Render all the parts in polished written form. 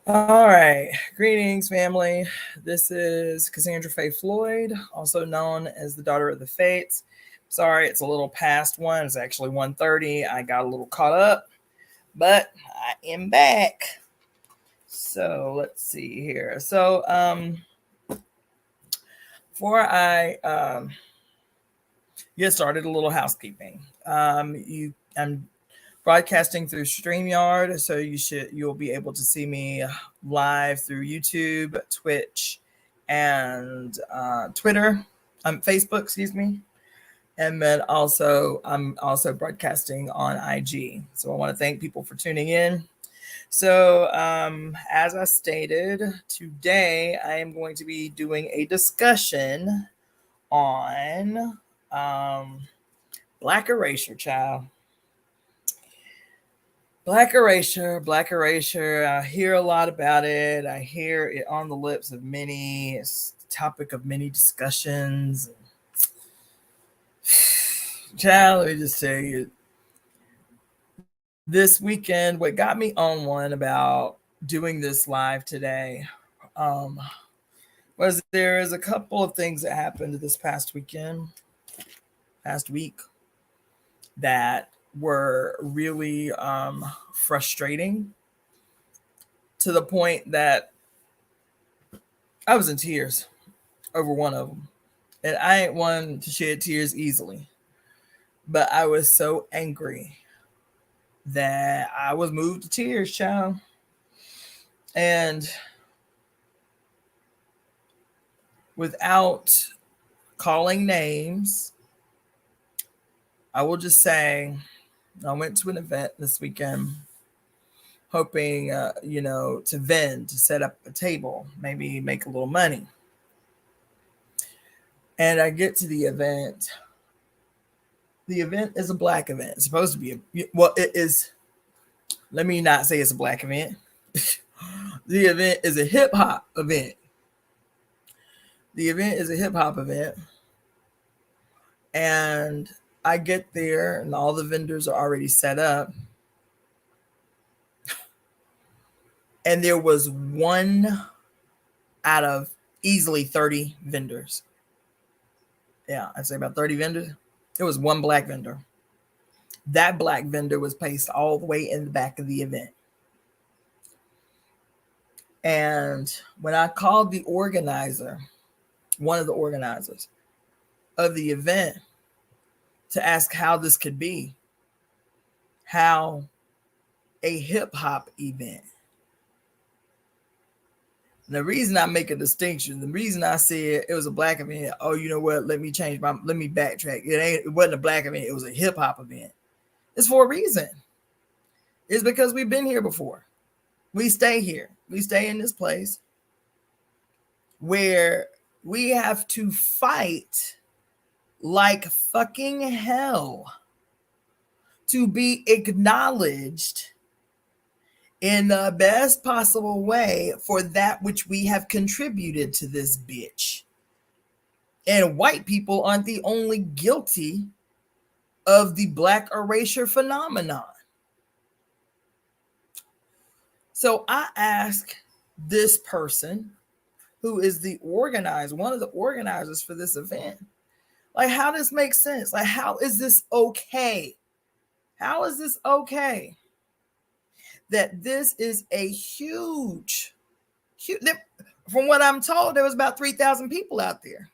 All right. Greetings, family. This is Cassandra Floyd, also known as the Daughter of the Fates. Sorry, it's a little past one. It's actually 1:30. I got a little caught up, but I am back. So let's see here. Before I get started, a little housekeeping. I'm broadcasting through StreamYard, so you'll be able to see me live through YouTube, Twitch, and Twitter, Facebook, excuse me. And then I'm also broadcasting on IG. So I want to thank people for tuning in. So as I stated, today I am going to be doing a discussion on Black Erasure, child. Black Erasure. I hear a lot about it. I hear it on the lips of many. It's the topic of many discussions. Child, let me just tell you. This weekend, what got me on one about doing this live today was there is a couple of things that happened this past week, that were really frustrating to the point that I was in tears over one of them. And I ain't one to shed tears easily. But I was so angry that I was moved to tears, child. And without calling names, I will just say I went to an event this weekend hoping, to vend, to set up a table, maybe make a little money. And I get to the event. The event is a Black event. It's supposed to be it is. Let me not say it's a Black event. The event is a hip hop event. The event is a hip hop event. And I get there and all the vendors are already set up. And there was one out of easily 30 vendors. Yeah, I'd say about 30 vendors. There was one Black vendor. That Black vendor was placed all the way in the back of the event. And when I called the organizer, one of the organizers of the event, to ask how this could be, how a hip hop event. And the reason I make a distinction, the reason I said it was a Black event, oh, you know what? Let me backtrack. It wasn't a Black event. It was a hip hop event. It's for a reason. It's because we've been here before. We stay here. We stay in this place where we have to fight like fucking hell to be acknowledged in the best possible way for that which we have contributed to this bitch. And white people aren't the only guilty of the Black Erasure phenomenon. So I ask this person who is the organizer, one of the organizers for this event, like, how does this make sense? Like, how is this okay? How is this okay that this is a huge, from what I'm told, there was about 3,000 people out there.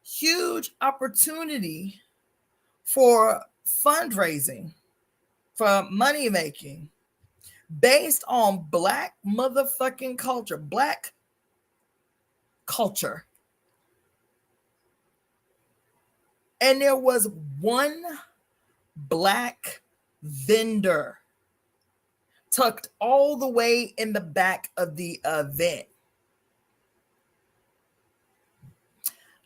Huge opportunity for fundraising, for money making, based on Black motherfucking culture, Black culture. And there was one Black vendor tucked all the way in the back of the event.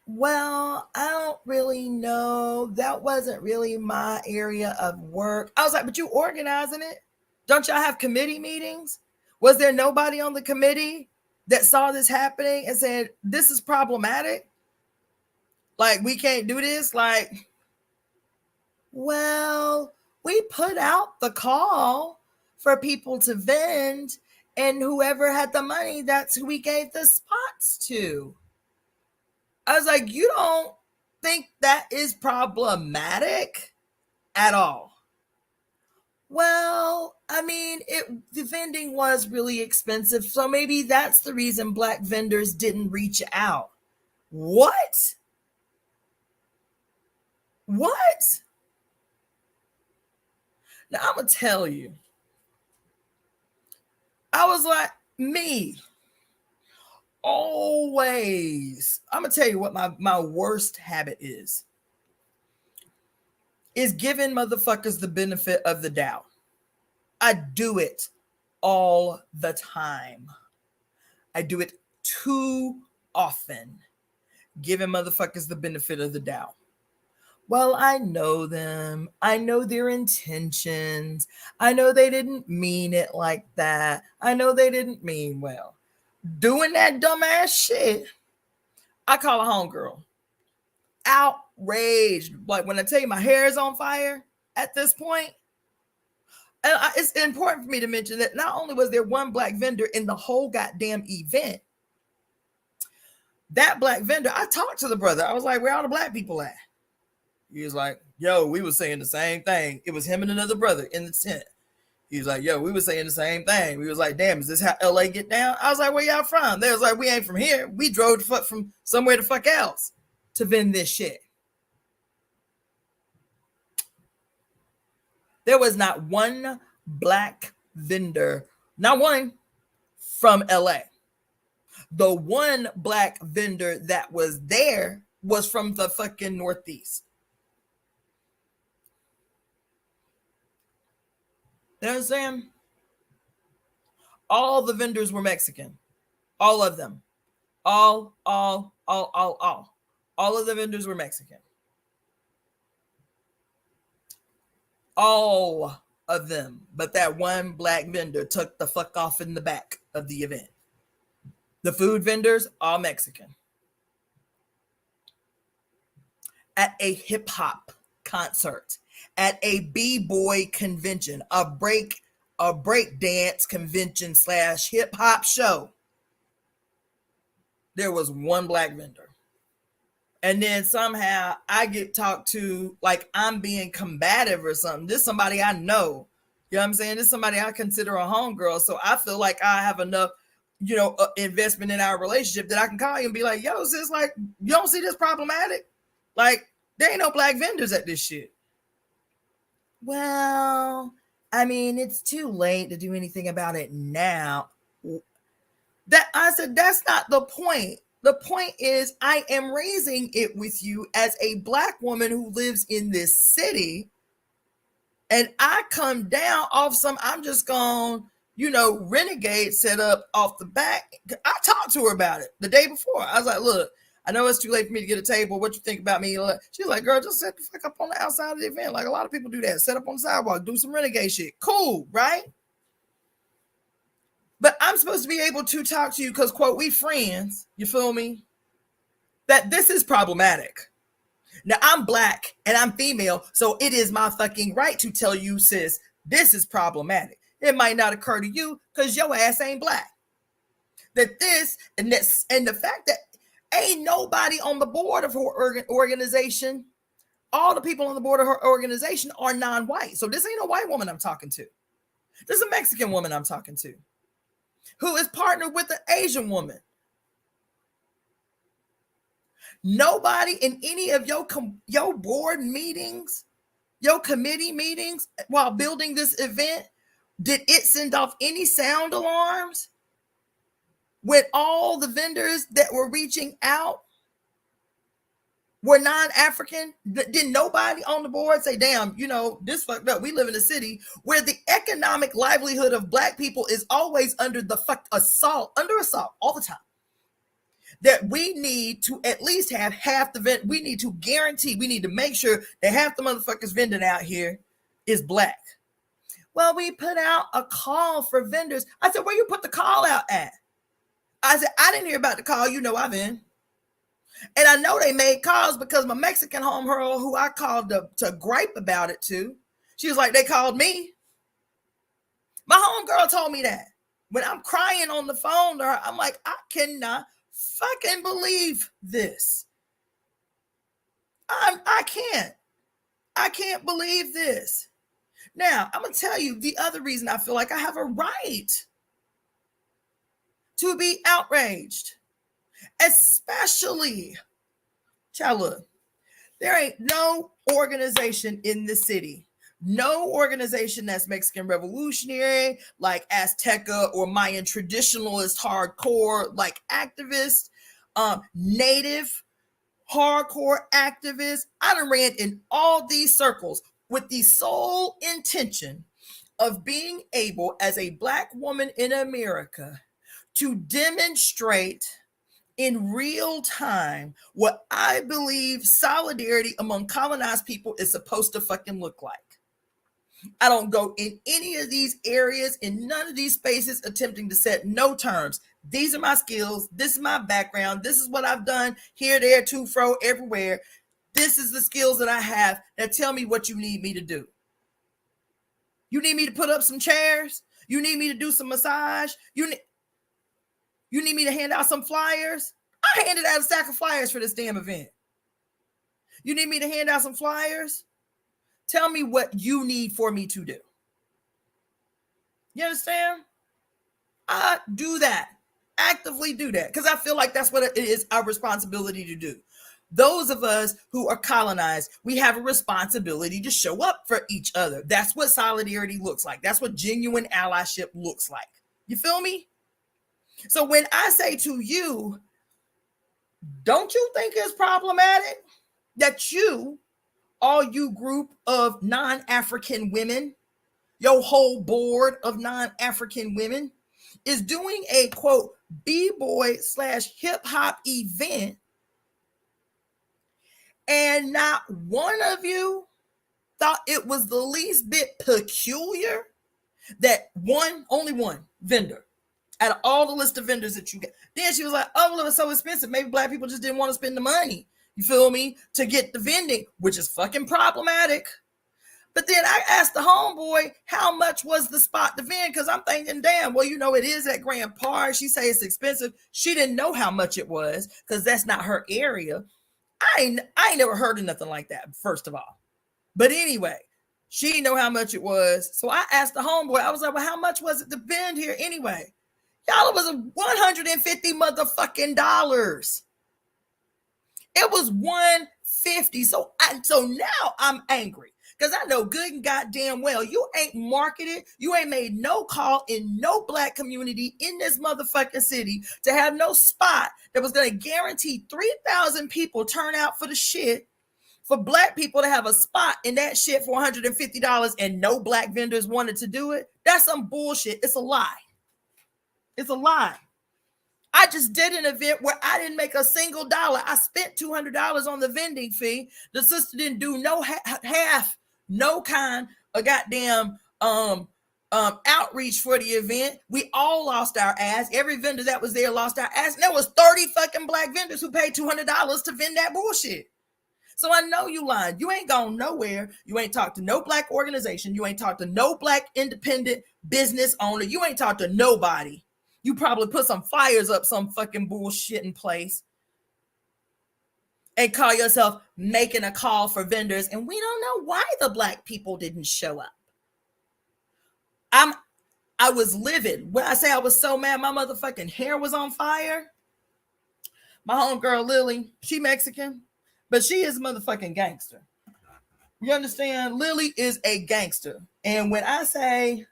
Well, I don't really know. That wasn't really my area of work. I was like, but you organizing it? Don't y'all have committee meetings? Was there nobody on the committee that saw this happening and said, this is problematic? Like, we can't do this? Like, well, we put out the call for people to vend, And whoever had the money, that's who we gave the spots to. I was like, you don't think that is problematic at all? Well, I mean, the vending was really expensive, so maybe that's the reason Black vendors didn't reach out. What? What? Now, I'm going to tell you. I was like, me. Always. I'm going to tell you what my worst habit is giving motherfuckers the benefit of the doubt. I do it all the time. I do it too often, giving motherfuckers the benefit of the doubt. Well, I know them. I know their intentions. I know they didn't mean it like that. I know they didn't mean well. Doing that dumbass shit, I call a homegirl. Outraged. Like when I tell you my hair is on fire at this point. And it's important for me to mention that not only was there one Black vendor in the whole goddamn event, that Black vendor, I talked to the brother. I was like, where all the Black people at? He was like, yo, we were saying the same thing. It was him and another brother in the tent. He was like, yo, we were saying the same thing. We was like, damn, is this how LA get down? I was like, where y'all from? They was like, we ain't from here. We drove the fuck from somewhere the fuck else to vend this shit. There was not one Black vendor, not one, from LA. The one Black vendor that was there was from the fucking Northeast. You know what I'm saying? All the vendors were Mexican. All of them. All of the vendors were Mexican. All of them. But that one Black vendor took the fuck off in the back of the event. The food vendors, all Mexican. At a hip hop concert, at a b-boy convention, a break dance convention / hip hop show, there was one Black vendor. And then somehow I get talked to like I'm being combative or something. This is somebody I know. You know what I'm saying? This is somebody I consider a homegirl. So I feel like I have enough, investment in our relationship that I can call you and be like, yo, sis, like, you don't see this problematic? Like, there ain't no Black vendors at this shit. Well, I mean, it's too late to do anything about it now. That I said, that's not the point. The point is I am raising it with you as a Black woman who lives in this city. And I come down off I'm just going, renegade set up off the back. I talked to her about it the day before. I was like, look, I know it's too late for me to get a table. What you think about me? She's like, girl, just set the fuck up on the outside of the event. Like a lot of people do that. Set up on the sidewalk, do some renegade shit. Cool, right? But I'm supposed to be able to talk to you because, quote, we friends. You feel me? That this is problematic. Now, I'm Black and I'm female, so it is my fucking right to tell you, sis, this is problematic. It might not occur to you because your ass ain't Black. That this and the fact that ain't nobody on the board of her organization, all the people on the board of her organization are non-white. So this ain't a white woman I'm talking to. This is a Mexican woman I'm talking to who is partnered with an Asian woman. Nobody in any of your board meetings, your committee meetings while building this event, did it send off any sound alarms when all the vendors that were reaching out were non-African? Did nobody on the board say, damn, this fucked up. We live in a city where the economic livelihood of Black people is always under assault all the time. That we need to at least have half the vent. We need to make sure that half the motherfuckers vending out here is Black. Well, we put out a call for vendors. I said, where you put the call out at? I said, I didn't hear about the call. I've been. And I know they made calls because my Mexican homegirl who I called to gripe about it to, she was like, they called me. My homegirl told me that. When I'm crying on the phone to her, I'm like, I cannot fucking believe this. I can't believe this. Now, I'm going to tell you the other reason I feel like I have a right to be outraged, especially, child, look, there ain't no organization in the city, no organization that's Mexican revolutionary, like Azteca or Mayan traditionalist hardcore, like activists, native hardcore activists. I done ran in all these circles with the sole intention of being able, as a Black woman in America, to demonstrate in real time what I believe solidarity among colonized people is supposed to fucking look like. I don't go in any of these areas, in none of these spaces, attempting to set no terms. These are my skills. This is my background. This is what I've done here, there, to, fro, everywhere. This is the skills that I have. Now tell me what you need me to do. You need me to put up some chairs? You need me to do some massage? You need me to hand out some flyers? I handed out a stack of flyers for this damn event. You need me to hand out some flyers? Tell me what you need for me to do. You understand? I do that. Actively do that. Because I feel like that's what it is our responsibility to do. Those of us who are colonized, we have a responsibility to show up for each other. That's what solidarity looks like. That's what genuine allyship looks like. You feel me? So when I say to you, don't you think it's problematic that you, all you group of non-African women, your whole board of non-African women, is doing a quote b-boy / hip-hop event, and not one of you thought it was the least bit peculiar that only one vendor out of all the list of vendors that you get. Then she was like, oh, well, it was so expensive. Maybe Black people just didn't want to spend the money, you feel me, to get the vending, which is fucking problematic. But then I asked the homeboy, how much was the spot to vend? Because I'm thinking, damn, well, you know, it is at Grand Park. She say it's expensive. She didn't know how much it was because that's not her area. I ain't never heard of nothing like that, first of all. But anyway, she didn't know how much it was. So I asked the homeboy, I was like, well, how much was it to vend here anyway? Y'all, it was $150 motherfucking dollars. It was $150. So now I'm angry. Because I know good and goddamn well you ain't marketed, you ain't made no call in no Black community in this motherfucking city to have no spot that was going to guarantee 3,000 people turn out for the shit, for Black people to have a spot in that shit for $150 and no Black vendors wanted to do it. That's some bullshit. It's a lie. It's a lie. I just did an event where I didn't make a single dollar. I spent $200 on the vending fee. The sister didn't do no half, no kind of goddamn outreach for the event. We all lost our ass. Every vendor that was there lost our ass. And there was 30 fucking Black vendors who paid $200 to vend that bullshit. So I know you lying. You ain't gone nowhere. You ain't talked to no Black organization. You ain't talked to no Black independent business owner. You ain't talked to nobody. You probably put some flyers up, some fucking bullshit in place, and call yourself making a call for vendors. And we don't know why the Black people didn't show up. I was livid. When I say I was so mad, my motherfucking hair was on fire. My homegirl Lily, she Mexican, but she is a motherfucking gangster. You understand? Lily is a gangster. And when I say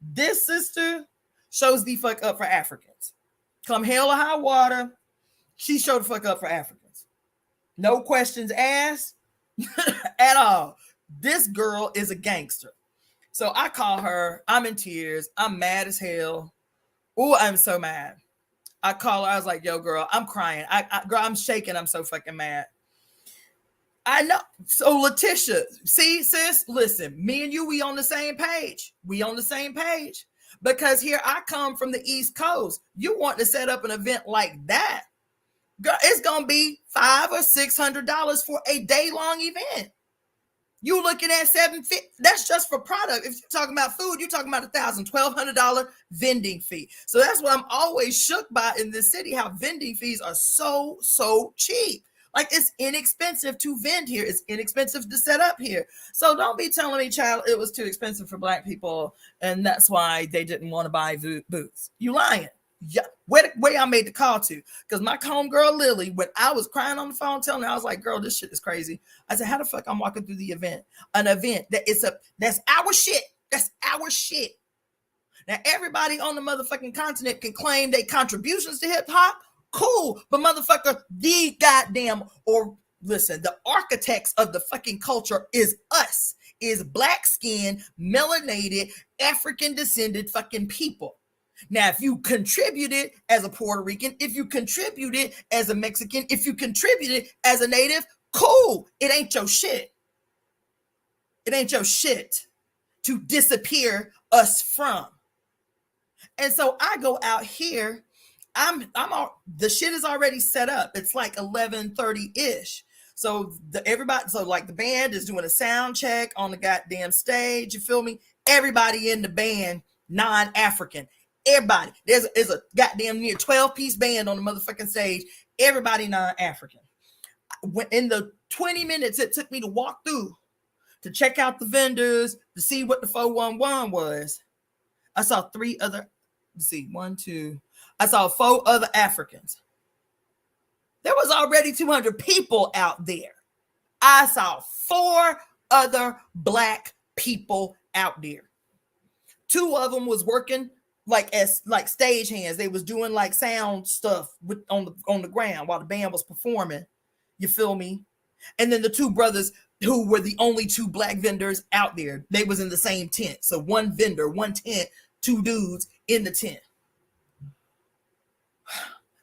this sister shows the fuck up for Africans, come hell or high water, she showed the fuck up for Africans. No questions asked at all. This girl is a gangster. So I call her. I'm in tears. I'm mad as hell. Oh, I'm so mad. I call her. I was like, yo, girl, I'm crying. Girl, I'm shaking. I'm so fucking mad. I know. So Letitia, see, sis, listen, me and you, we on the same page. We on the same page. Because here I come from the East Coast. You want to set up an event like that, girl, it's going to be $500 or $600 for a day-long event. You looking at $750. That's just for product. If you're talking about food, you're talking about $1,200 vending fee. So that's what I'm always shook by in this city, how vending fees are so cheap. Like, it's inexpensive to vend here. It's inexpensive to set up here. So don't be telling me, child, it was too expensive for Black people, and that's why they didn't want to buy booths. You lying. Yeah, where I made the call to, because my homegirl Lily, when I was crying on the phone telling her, I was like, girl, this shit is crazy. I said, how the fuck I'm walking through the event, an event that's our shit. That's our shit. Now everybody on the motherfucking continent can claim their contributions to hip hop. Cool, but motherfucker, the architects of the fucking culture is us, is Black skinned, melanated, African descended fucking people. Now, if you contributed as a Puerto Rican, if you contributed as a Mexican, if you contributed as a native, cool. It ain't your shit. It ain't your shit to disappear us from. And so I go out here. The shit is already set up. It's like 11:30-ish. So the band is doing a sound check on the goddamn stage. You feel me? Everybody in the band, non-African. Everybody. There's a goddamn near 12-piece band on the motherfucking stage. Everybody non-African. In the 20 minutes it took me to walk through to check out the vendors, to see what the 411 was, I saw I saw 4 other Africans. There was already 200 people out there. I saw 4 other Black people out there. 2 of them was working as stage hands. They was doing like sound stuff on the ground while the band was performing. You feel me? And then the 2 brothers who were the only 2 Black vendors out there, they was in the same tent. So 1 vendor, 1 tent, 2 dudes in the tent.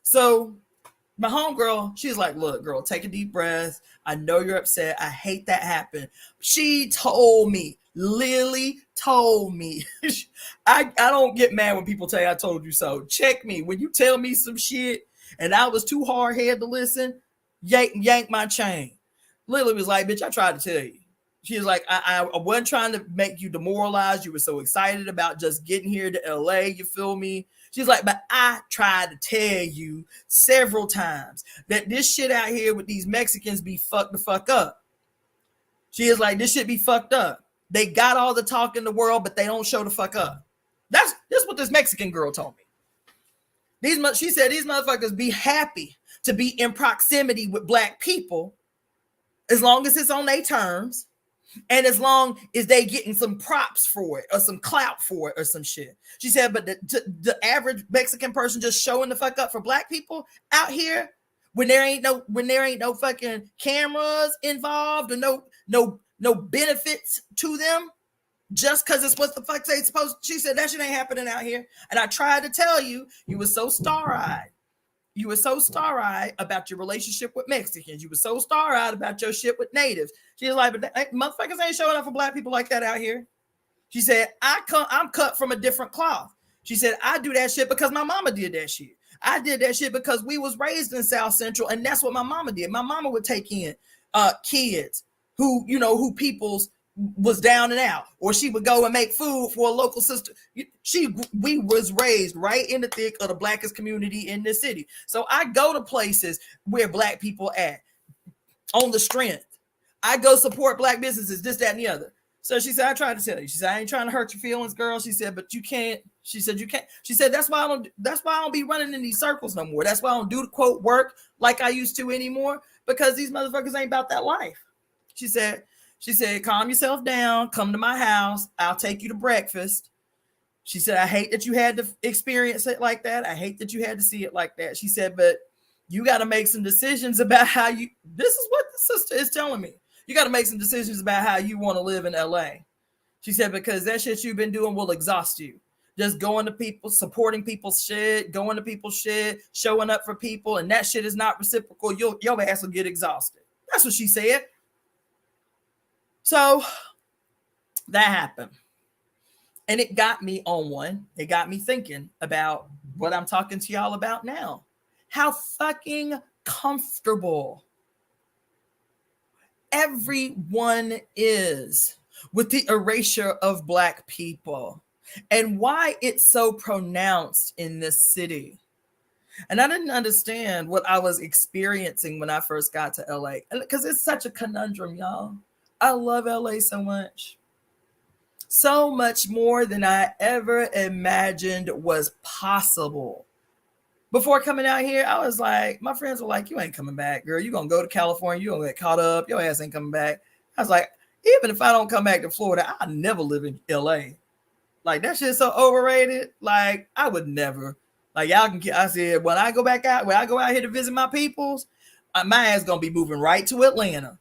So my homegirl, she's like, look, girl, take a deep breath. I know you're upset. I hate that happened. She told me, Lily told me, I don't get mad when people tell you I told you so. Check me. When you tell me some shit and I was too hard-headed to listen, yank my chain. Lily was like, bitch, I tried to tell you. She was like, I wasn't trying to make you demoralized. You were so excited about just getting here to LA. You feel me? She's like, but I tried to tell you several times that this shit out here with these Mexicans be fucked the fuck up. She is like, this shit be fucked up. They got all the talk in the world, but they don't show the fuck up. That's what this Mexican girl told me. She said these motherfuckers be happy to be in proximity with Black people as long as it's on their terms. And as long as they getting some props for it or some clout for it or some shit. She said, but the average Mexican person just showing the fuck up for Black people out here when there ain't no fucking cameras involved or no benefits to them just because it's what the fuck they supposed. She said that shit ain't happening out here. And I tried to tell you, you were so star-eyed. You were so star-eyed about your relationship with Mexicans. You were so star-eyed about your shit with natives. She was like, but motherfuckers ain't showing up for Black people like that out here. She said, I'm cut from a different cloth. She said, I do that shit because my mama did that shit. I did that shit because we was raised in South Central, and that's what my mama did. My mama would take in kids who people's was down and out, or she would go and make food for a local sister. We was raised right in the thick of the Blackest community in this city. So I go to places where Black people at on the strength. I go support Black businesses, this, that, and the other. So she said, I tried to tell you. She said, I ain't trying to hurt your feelings, girl. She said, but you can't. She said, you can't. She said, that's why I don't be running in these circles no more. That's why I don't do the quote work like I used to anymore, because these motherfuckers ain't about that life. She said, calm yourself down. Come to my house. I'll take you to breakfast. She said, I hate that you had to experience it like that. I hate that you had to see it like that. She said, but you got to make some decisions about how you, this is what the sister is telling me. You got to make some decisions about how you want to live in LA. She said, because that shit you've been doing will exhaust you. Just going to people, supporting people's shit, going to people's shit, showing up for people, and that shit is not reciprocal. Your ass will get exhausted. That's what she said. So that happened. And it got me on one. It got me thinking about what I'm talking to y'all about now. How fucking comfortable Everyone is, with the erasure of Black people, and why it's so pronounced in this city. And I didn't understand what I was experiencing when I first got to LA, because it's such a conundrum, y'all. I love LA so much. So much more than I ever imagined was possible. Before coming out here, I was like, my friends were like, you ain't coming back, girl. You gonna go to California, you gonna get caught up, your ass ain't coming back. I was like, even if I don't come back to Florida, I'll never live in LA. Like, that shit's so overrated. Like, I would never. Like, y'all can, I said, when I go out here to visit my peoples, my ass gonna be moving right to Atlanta.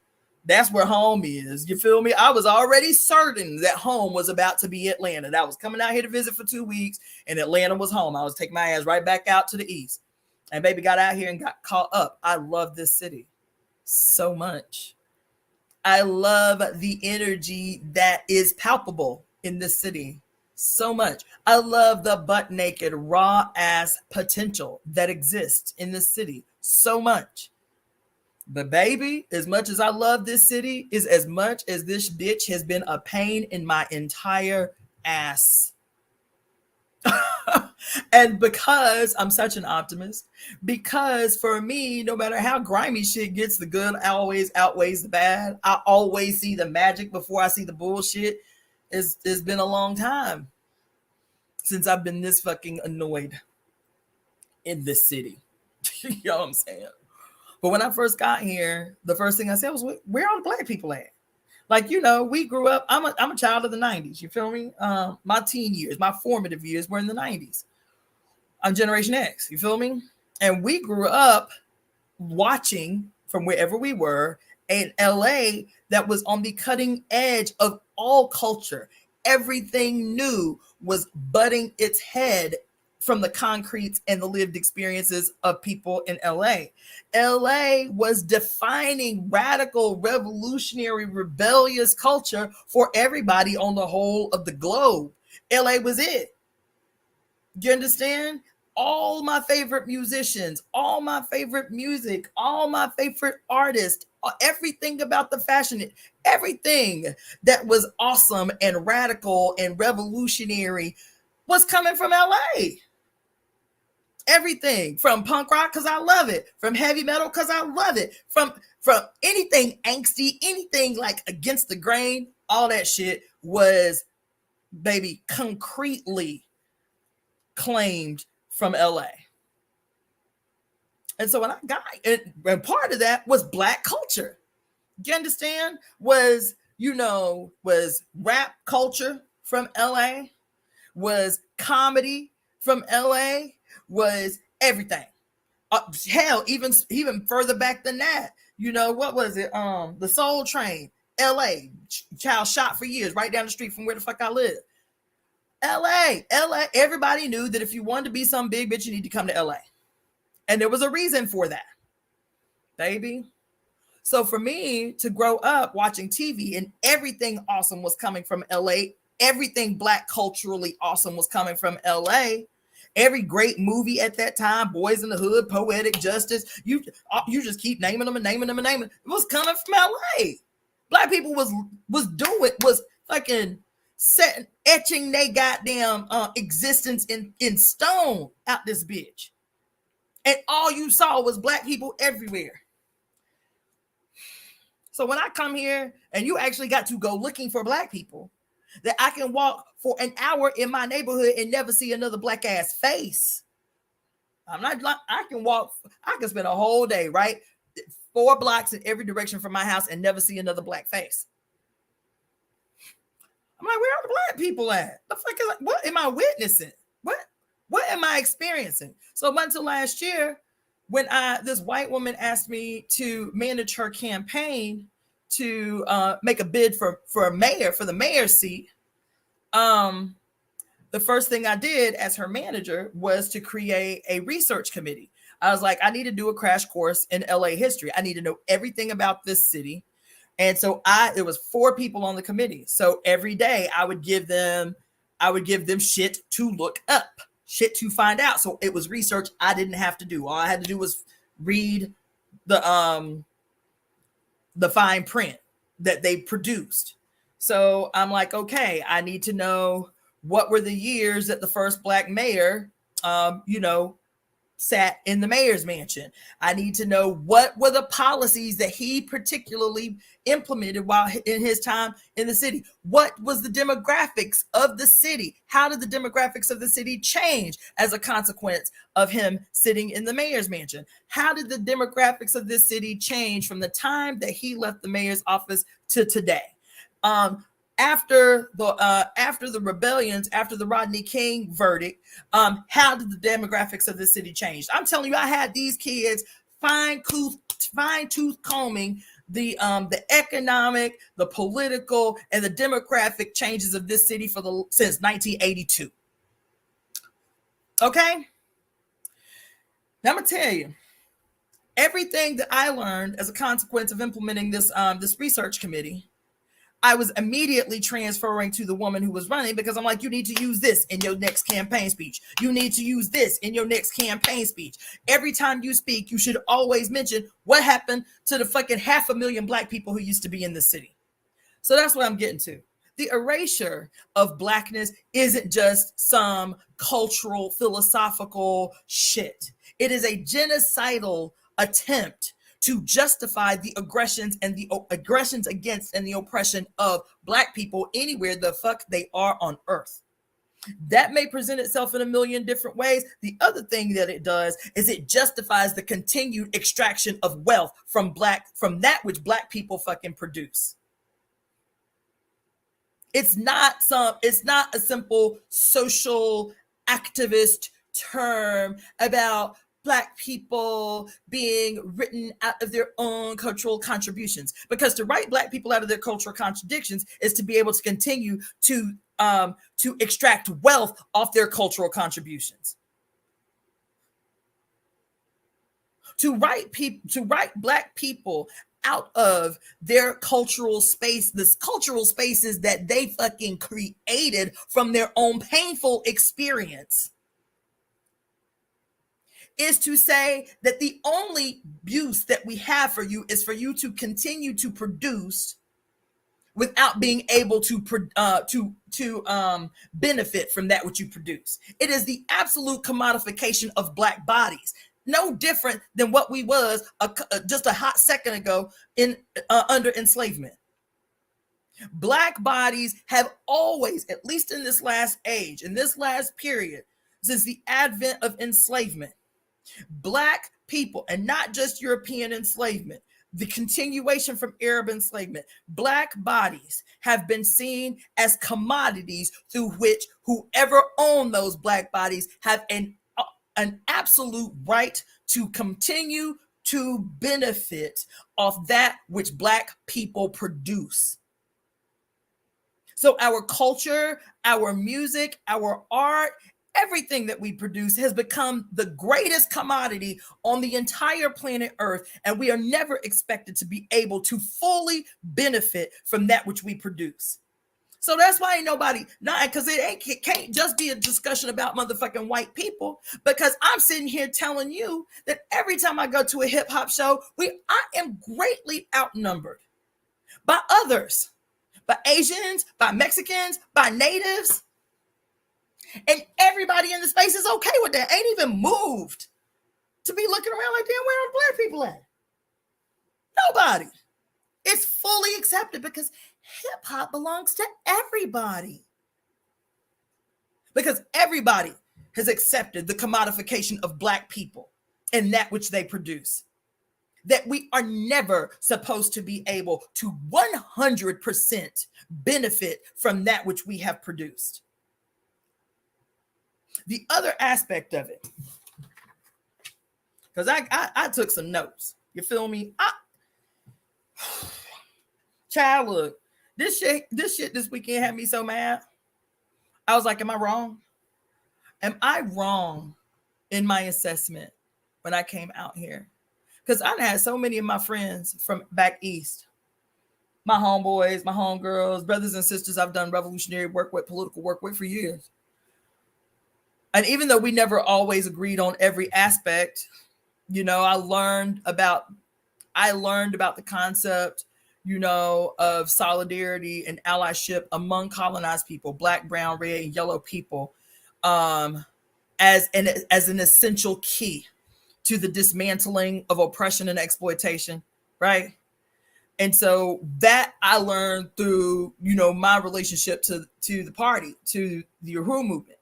That's where home is. You feel me? I was already certain that home was about to be Atlanta. That was coming out here to visit for 2 weeks, and Atlanta was home. I was taking my ass right back out to the east. And baby got out here and got caught up. I love this city so much. I love the energy that is palpable in this city so much. I love the butt naked, raw ass potential that exists in this city so much. But baby, as much as I love this city, is as much as this bitch has been a pain in my entire ass. And because I'm such an optimist, because for me, no matter how grimy shit gets, the good always outweighs the bad. I always see the magic before I see the bullshit. It's been a long time since I've been this fucking annoyed in this city. You know what I'm saying? But when I first got here, the first thing I said was, where are the Black people at? Like, you know, we grew up, I'm a child of the 90s, you feel me? My teen years, my formative years were in the 90s. I'm Generation X, you feel me? And we grew up watching from wherever we were in LA that was on the cutting edge of all culture. Everything new was butting its head from the concretes and the lived experiences of people in LA. LA was defining radical, revolutionary, rebellious culture for everybody on the whole of the globe. LA was it. You understand? All my favorite musicians, all my favorite music, all my favorite artists, everything about the fashion, everything that was awesome and radical and revolutionary was coming from LA. Everything from punk rock, because I love it, from heavy metal, because I love it, from anything angsty, anything like against the grain, all that shit was, baby, concretely claimed from LA. And so when I got it, and part of that was Black culture. You understand? Was rap culture from LA, was comedy from LA, was everything. Hell, even further back than that. You know, what was it? The Soul Train, LA, child shot for years right down the street from where the fuck I live. LA, everybody knew that if you wanted to be some big bitch, you need to come to LA. And there was a reason for that, baby. So for me to grow up watching TV and everything awesome was coming from LA, everything Black culturally awesome was coming from LA. Every great movie at that time, Boys in the Hood, Poetic Justice, you just keep naming them. It was coming from LA. Black people was fucking etching they goddamn existence in stone out this bitch. And all you saw was Black people everywhere. So when I come here and you actually got to go looking for Black people, that I can walk for an hour in my neighborhood and never see another Black ass face. I can spend a whole day, right? 4 blocks in every direction from my house and never see another Black face. I'm like, where are the Black people at? The fuck is, what am I witnessing? What am I experiencing? So until last year, when this white woman asked me to manage her campaign to make a bid for the mayor's seat, the first thing I did as her manager was to create a research committee. I was like, I need to do a crash course in LA history. I need to know everything about this city. And so it was 4 people on the committee. So every day I would give them shit to look up, shit to find out. So it was research I didn't have to do. All I had to do was read the the fine print that they produced. So I'm like, okay, I need to know what were the years that the first Black mayor, sat in the mayor's mansion. I need to know what were the policies that he particularly implemented while in his time in the city. What was the demographics of the city? How did the demographics of the city change as a consequence of him sitting in the mayor's mansion? How did the demographics of this city change from the time that he left the mayor's office to today? After the rebellions, after the Rodney King verdict, how did the demographics of the city change? I'm telling you, I had these kids fine tooth combing the economic, the political, and the demographic changes of this city since 1982. Okay, now I'm gonna tell you everything that I learned as a consequence of implementing this research committee. I was immediately transferring to the woman who was running, because I'm like, you need to use this in your next campaign speech. You need to use this in your next campaign speech. Every time you speak, you should always mention what happened to the fucking 500,000 Black people who used to be in the city. So that's what I'm getting to. The erasure of Blackness isn't just some cultural, philosophical shit. It is a genocidal attempt to justify the aggressions against and the oppression of Black people anywhere the fuck they are on earth. That may present itself in a million different ways. The other thing that it does is it justifies the continued extraction of wealth from that which Black people fucking produce. It's not a simple social activist term about Black people being written out of their own cultural contributions, because to write Black people out of their cultural contradictions is to be able to continue to extract wealth off their cultural contributions. To write Black people out of their cultural space, this cultural spaces that they fucking created from their own painful experience, is to say that the only use that we have for you is for you to continue to produce without being able to benefit from that which you produce. It is the absolute commodification of Black bodies, no different than what we was just a hot second ago under enslavement. Black bodies have always, at least in this last age, in this last period, since the advent of enslavement, Black people, and not just European enslavement, the continuation from Arab enslavement, Black bodies have been seen as commodities through which whoever owned those Black bodies have an absolute right to continue to benefit off that which Black people produce. So our culture, our music, our art, everything that we produce has become the greatest commodity on the entire planet Earth, and we are never expected to be able to fully benefit from that which we produce. So that's why ain't nobody, because it can't just be a discussion about motherfucking white people, because I'm sitting here telling you that every time I go to a hip hop show, I am greatly outnumbered by others, by Asians, by Mexicans, by natives. And everybody in the space is okay with that. Ain't even moved to be looking around like, damn, where are Black people at? Nobody. It's fully accepted because hip hop belongs to everybody. Because everybody has accepted the commodification of Black people and that which they produce. That we are never supposed to be able to 100% benefit from that which we have produced. The other aspect of it, because I took some notes. You feel me? Child, look, this shit this weekend had me so mad. I was like, am I wrong? Am I wrong in my assessment when I came out here? Because I had so many of my friends from back east, my homeboys, my homegirls, brothers and sisters I've done revolutionary work with, political work with for years. And even though we never always agreed on every aspect, I learned about the concept of solidarity and allyship among colonized people, Black, brown, red, and yellow people, as an essential key to the dismantling of oppression and exploitation, right? And so that I learned through, my relationship to the party, to the Uhuru movement.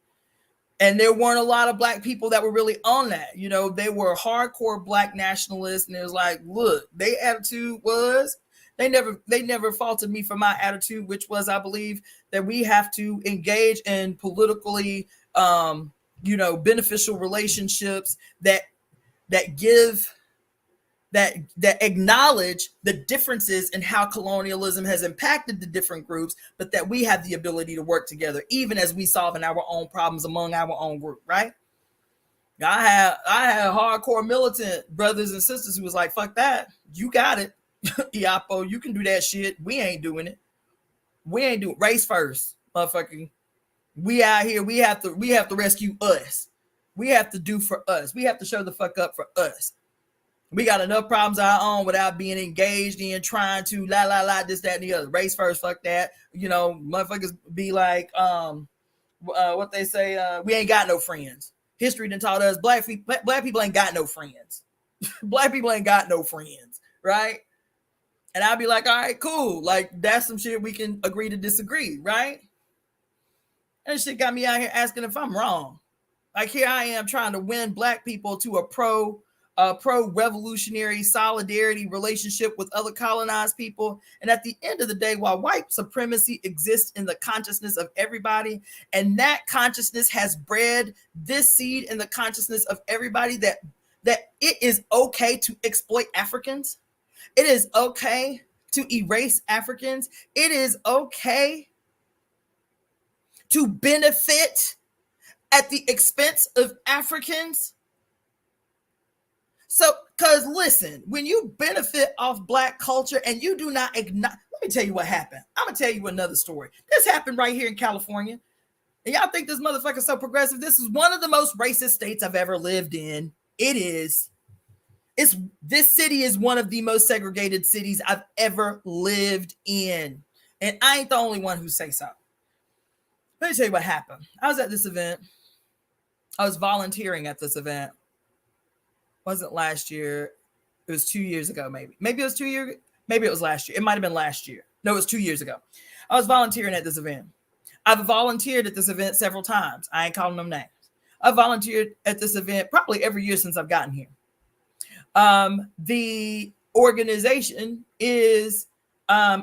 And there weren't a lot of Black people that were really on that. They were hardcore Black nationalists, and it was like, look, their attitude was, they never faulted me for my attitude, which was, I believe that we have to engage in politically, beneficial relationships that give that acknowledge the differences in how colonialism has impacted the different groups, but that we have the ability to work together, even as we solving our own problems among our own group, right? I had hardcore militant brothers and sisters who was like, fuck that. You got it. Iapo, you can do that shit. We ain't doing it. We ain't doing race first, motherfucking. We out here. We have to rescue us. We have to do for us. We have to show the fuck up for us. We got enough problems of our own without being engaged in trying to this, that, and the other. Race first, fuck that. Motherfuckers be like, what they say, we ain't got no friends. History done taught us black people ain't got no friends. Black people ain't got no friends, right? And I'll be like, all right, cool. Like, that's some shit we can agree to disagree, right? And shit got me out here asking if I'm wrong. Like, here I am trying to win Black people to a pro-revolutionary solidarity relationship with other colonized people. And at the end of the day, while white supremacy exists in the consciousness of everybody, and that consciousness has bred this seed in the consciousness of everybody that it is okay to exploit Africans. It is okay to erase Africans. It is okay to benefit at the expense of Africans. So, because listen, when you benefit off Black culture and you do not ignite, let me tell you what happened. I'm going to tell you another story. This happened right here in California. And y'all think this motherfucker is so progressive? This is one of the most racist states I've ever lived in. It is. This city is one of the most segregated cities I've ever lived in. And I ain't the only one who say so. Let me tell you what happened. I was at this event. I was volunteering at this event. Wasn't last year. It was 2 years ago, maybe. Maybe it was 2 years. Maybe it was last year. It might have been last year. No, it was 2 years ago. I was volunteering at this event. I've volunteered at this event several times. I ain't calling them names. I've volunteered at this event probably every year since I've gotten here. The organization is a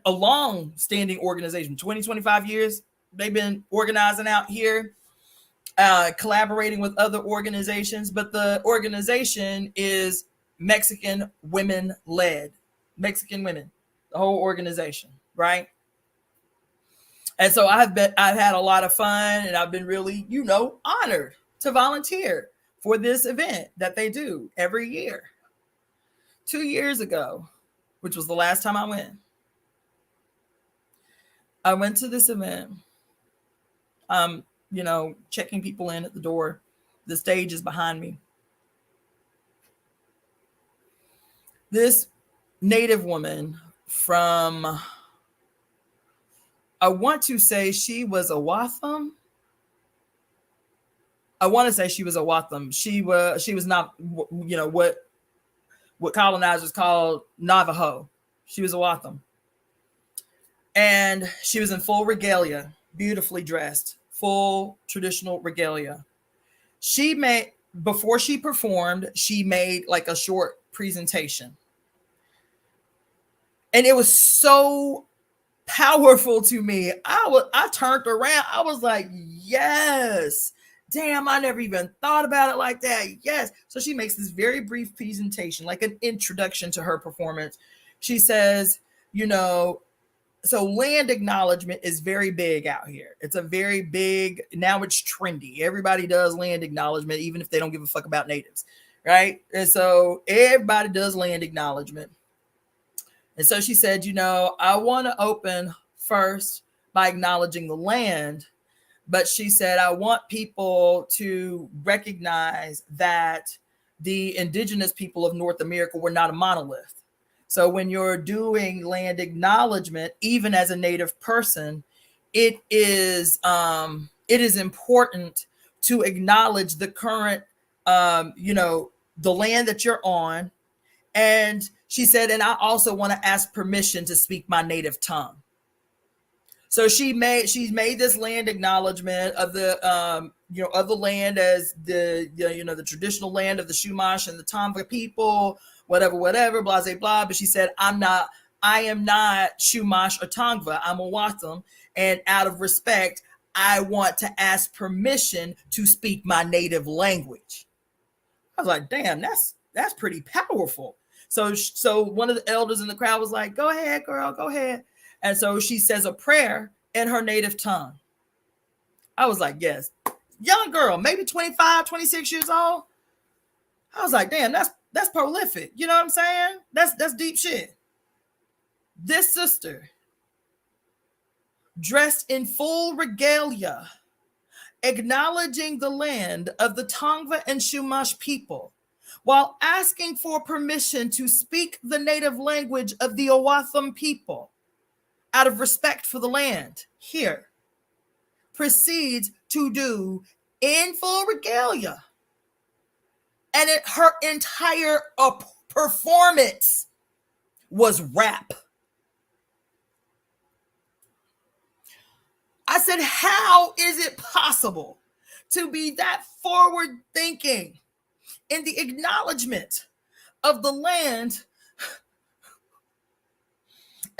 long-standing organization. 20, 25 years. They've been organizing out here. Collaborating with other organizations, but the organization is Mexican women led. Mexican women, the whole organization, right? And so I've had a lot of fun, and I've been really, honored to volunteer for this event that they do every year. 2 years ago, which was the last time I went to this event. Checking people in at the door. The stage is behind me. This Native woman from, I want to say she was a Watham. I want to say she was a Watham. She was not, what colonizers called Navajo. She was a Watham. And she was in full regalia, beautifully dressed. Full traditional regalia. Before she performed, she made like a short presentation. And it was so powerful to me. I turned around. I was like, yes. Damn, I never even thought about it like that. Yes. So she makes this very brief presentation, like an introduction to her performance. She says, so land acknowledgement is very big out here. It's a very big, now it's trendy. Everybody does land acknowledgement, even if they don't give a fuck about natives, right? And so everybody does land acknowledgement. And so she said, I want to open first by acknowledging the land. But she said, I want people to recognize that the indigenous people of North America were not a monolith. So when you're doing land acknowledgement, even as a Native person, it is important to acknowledge the current, the land that you're on. And she said, and I also want to ask permission to speak my native tongue. So she's made this land acknowledgement of the of the land as the traditional land of the Chumash and the Tongva people, whatever, blah blah blah. But she said, I am not Chumash or Tongva. I'm a Watham, and out of respect, I want to ask permission to speak my native language. I was like, damn, that's pretty powerful. So one of the elders in the crowd was like, go ahead, girl, go ahead. And so she says a prayer in her native tongue. I was like, yes. Young girl, maybe 25, 26 years old. I was like, damn, that's prolific. You know what I'm saying? That's deep shit. This sister, dressed in full regalia, acknowledging the land of the Tongva and Chumash people, while asking for permission to speak the native language of the Owatham people, out of respect for the land, here, proceeds to do in full regalia. And her entire performance was rap. I said, how is it possible to be that forward thinking in the acknowledgement of the land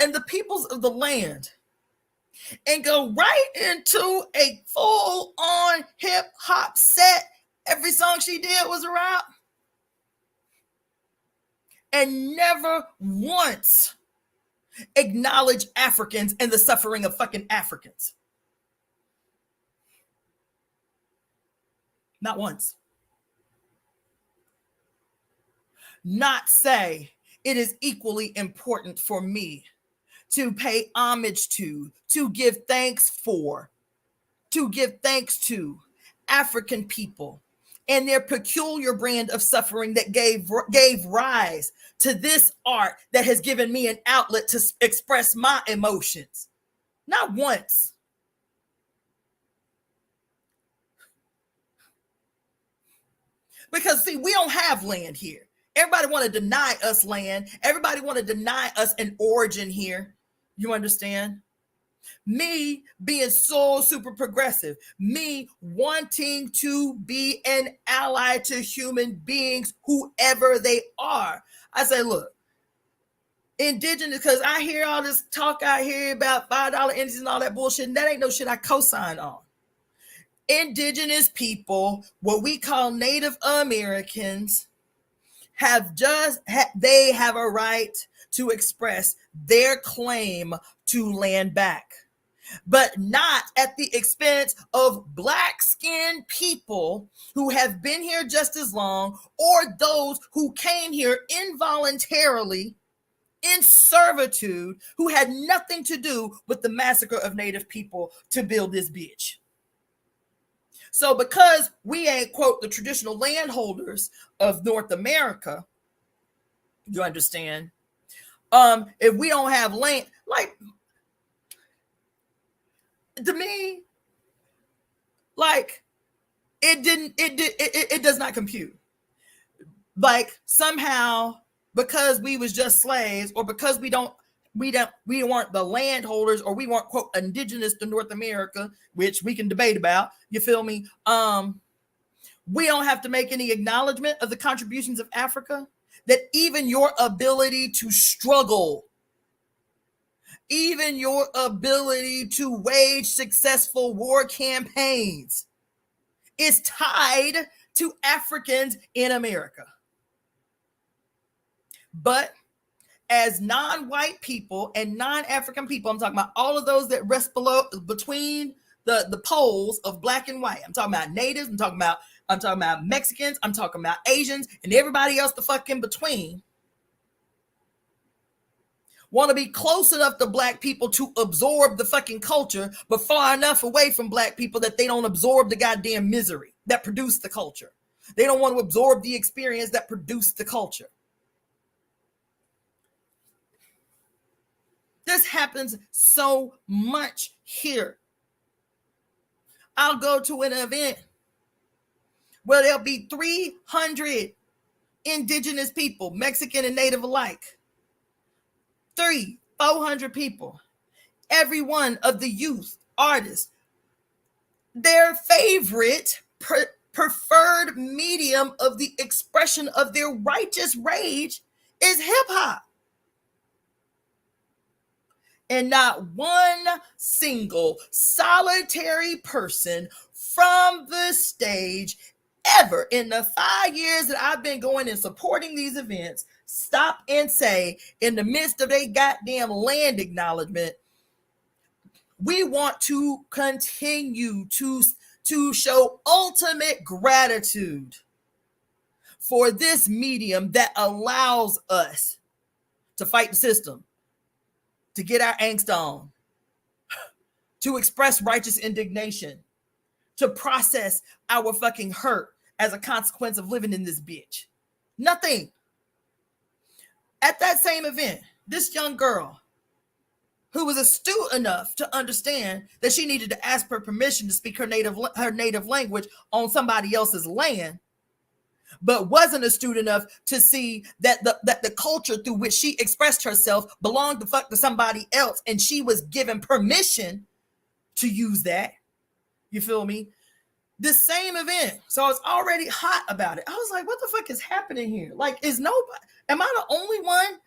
and the peoples of the land, and go right into a full-on hip-hop set? Every song she did was a rap, and never once acknowledge Africans and the suffering of fucking Africans. Not once. Not say it is equally important for me to pay homage to give thanks for, to give thanks to African people and their peculiar brand of suffering that gave rise to this art that has given me an outlet to express my emotions. Not once. Because, see, we don't have land here. Everybody want to deny us land. Everybody want to deny us an origin here. You understand? Me being so super progressive, me wanting to be an ally to human beings, whoever they are. I say, look, indigenous, because I hear all this talk out here about $5 entities and all that bullshit, and that ain't no shit I co-sign on. Indigenous people, what we call Native Americans, they have a right to express their claim to land back, but not at the expense of black-skinned people who have been here just as long, or those who came here involuntarily in servitude, who had nothing to do with the massacre of Native people to build this bitch. So because we ain't, quote, the traditional landholders of North America, you understand? If we don't have land, like, to me, like, it does not compute. Like, somehow, because we was just slaves, or because we weren't the landholders, or we weren't, quote, indigenous to North America, which we can debate about, you feel me? We don't have to make any acknowledgement of the contributions of Africa, that even your ability to struggle, even your ability to wage successful war campaigns is tied to Africans in America. But as non-white people and non-African people, I'm talking about all of those that rest between the poles of black and white. I'm talking about natives, I'm talking about Mexicans, I'm talking about Asians, and everybody else the fuck in between. Want to be close enough to black people to absorb the fucking culture, but far enough away from black people that they don't absorb the goddamn misery that produced the culture. They don't want to absorb the experience that produced the culture. This happens so much here. I'll go to an event where there'll be 300 indigenous people, Mexican and Native alike. 400 people. Every one of the youth, artists, their favorite preferred medium of the expression of their righteous rage is hip hop. And not one single solitary person from the stage ever in the 5 years that I've been going and supporting these events stop and say, in the midst of a goddamn land acknowledgement, we want to continue to show ultimate gratitude for this medium that allows us to fight the system, to get our angst on, to express righteous indignation, to process our fucking hurt as a consequence of living in this bitch. Nothing. At that same event, this young girl who was astute enough to understand that she needed to ask for permission to speak her native language on somebody else's land, but wasn't astute enough to see that the culture through which she expressed herself belonged to somebody else, and she was given permission to use that. You feel me? The same event. So I was already hot about it. I was like, what the fuck is happening here? Like, am I the only one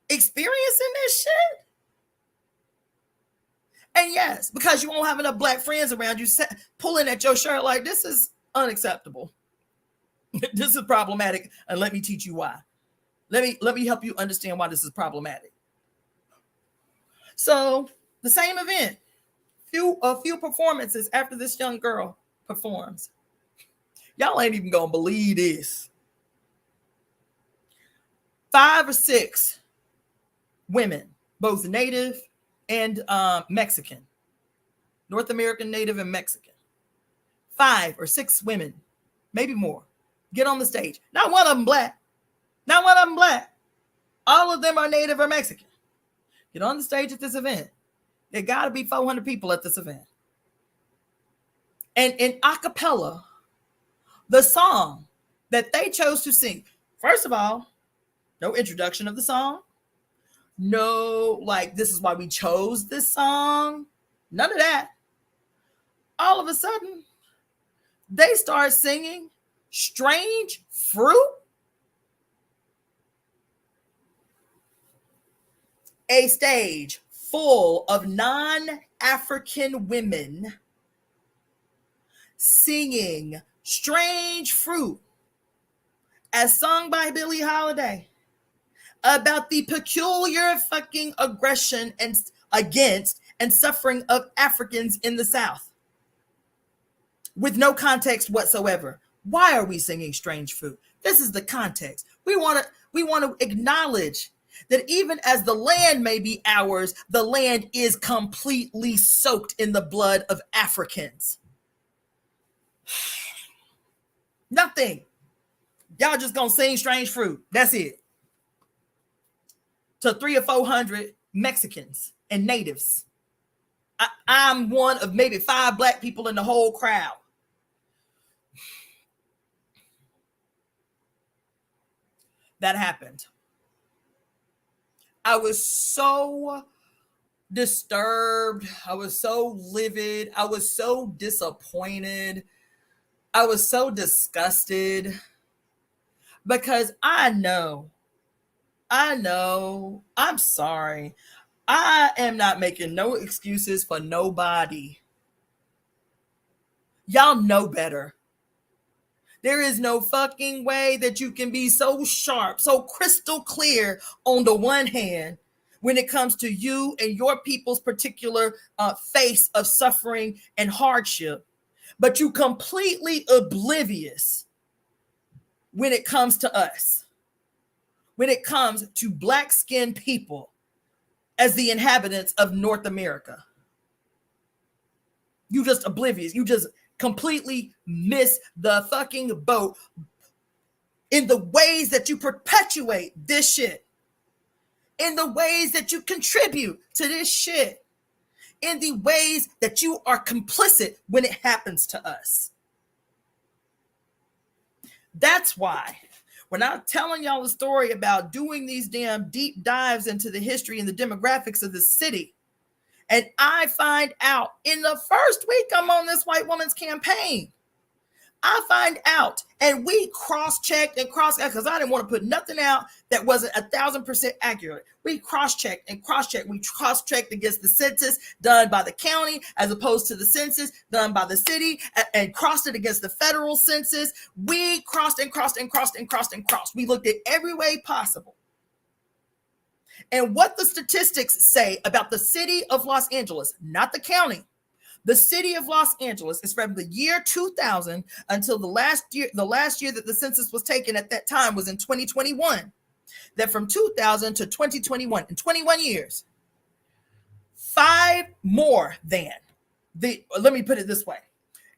experiencing this shit? And yes, because you won't have enough black friends around you pulling at your shirt like, this is unacceptable. This is problematic, and let me teach you why. Let me help you understand why this is problematic. So the same event, a few performances after this young girl performs. Y'all ain't even gonna believe this. 5 or 6 women, both Native and Mexican, North American, Native, and Mexican. 5 or 6 women, maybe more, get on the stage. Not one of them black. Not one of them black. All of them are Native or Mexican. Get on the stage at this event. There got to be 400 people at this event. And in a cappella, the song that they chose to sing, first of all, no introduction of the song. No, like, this is why we chose this song. None of that. All of a sudden, they start singing Strange Fruit. A stage full of non-African women singing Strange Fruit as sung by Billie Holiday about the peculiar fucking aggression and against and suffering of Africans in the South with no context whatsoever. Why are we singing Strange Fruit? This is the context. We want to acknowledge that even as the land may be ours, the land is completely soaked in the blood of Africans. Nothing. Y'all just gonna sing Strange Fruit. That's it. To 300 or 400 Mexicans and natives. I'm one of maybe 5 black people in the whole crowd. That happened. I was so disturbed. I was so livid. I was so disappointed. I was so disgusted because I know, I'm sorry. I am not making no excuses for nobody. Y'all know better. There is no fucking way that you can be so sharp, so crystal clear on the one hand when it comes to you and your people's particular face of suffering and hardship, but you completely oblivious when it comes to us, when it comes to black-skinned people as the inhabitants of North America. You just oblivious. You just completely miss the fucking boat in the ways that you perpetuate this shit. in the ways that you contribute to this shit, in the ways that you are complicit when it happens to us. That's why when I'm telling y'all a story about doing these damn deep dives into the history and the demographics of the city, and I find out in the first week I'm on this white woman's campaign, I find out, and we cross-checked and because I didn't want to put nothing out that wasn't 1,000% accurate. We cross-checked and cross-checked. We cross-checked against the census done by the county as opposed to the census done by the city, and crossed it against the federal census. We crossed and crossed and crossed and crossed and crossed. We looked at every way possible. And what the statistics say about the city of Los Angeles, not the county, the city of Los Angeles is from the year 2000 until the last year that the census was taken at that time was in 2021. That from 2000 to 2021, in 21 years, let me put it this way.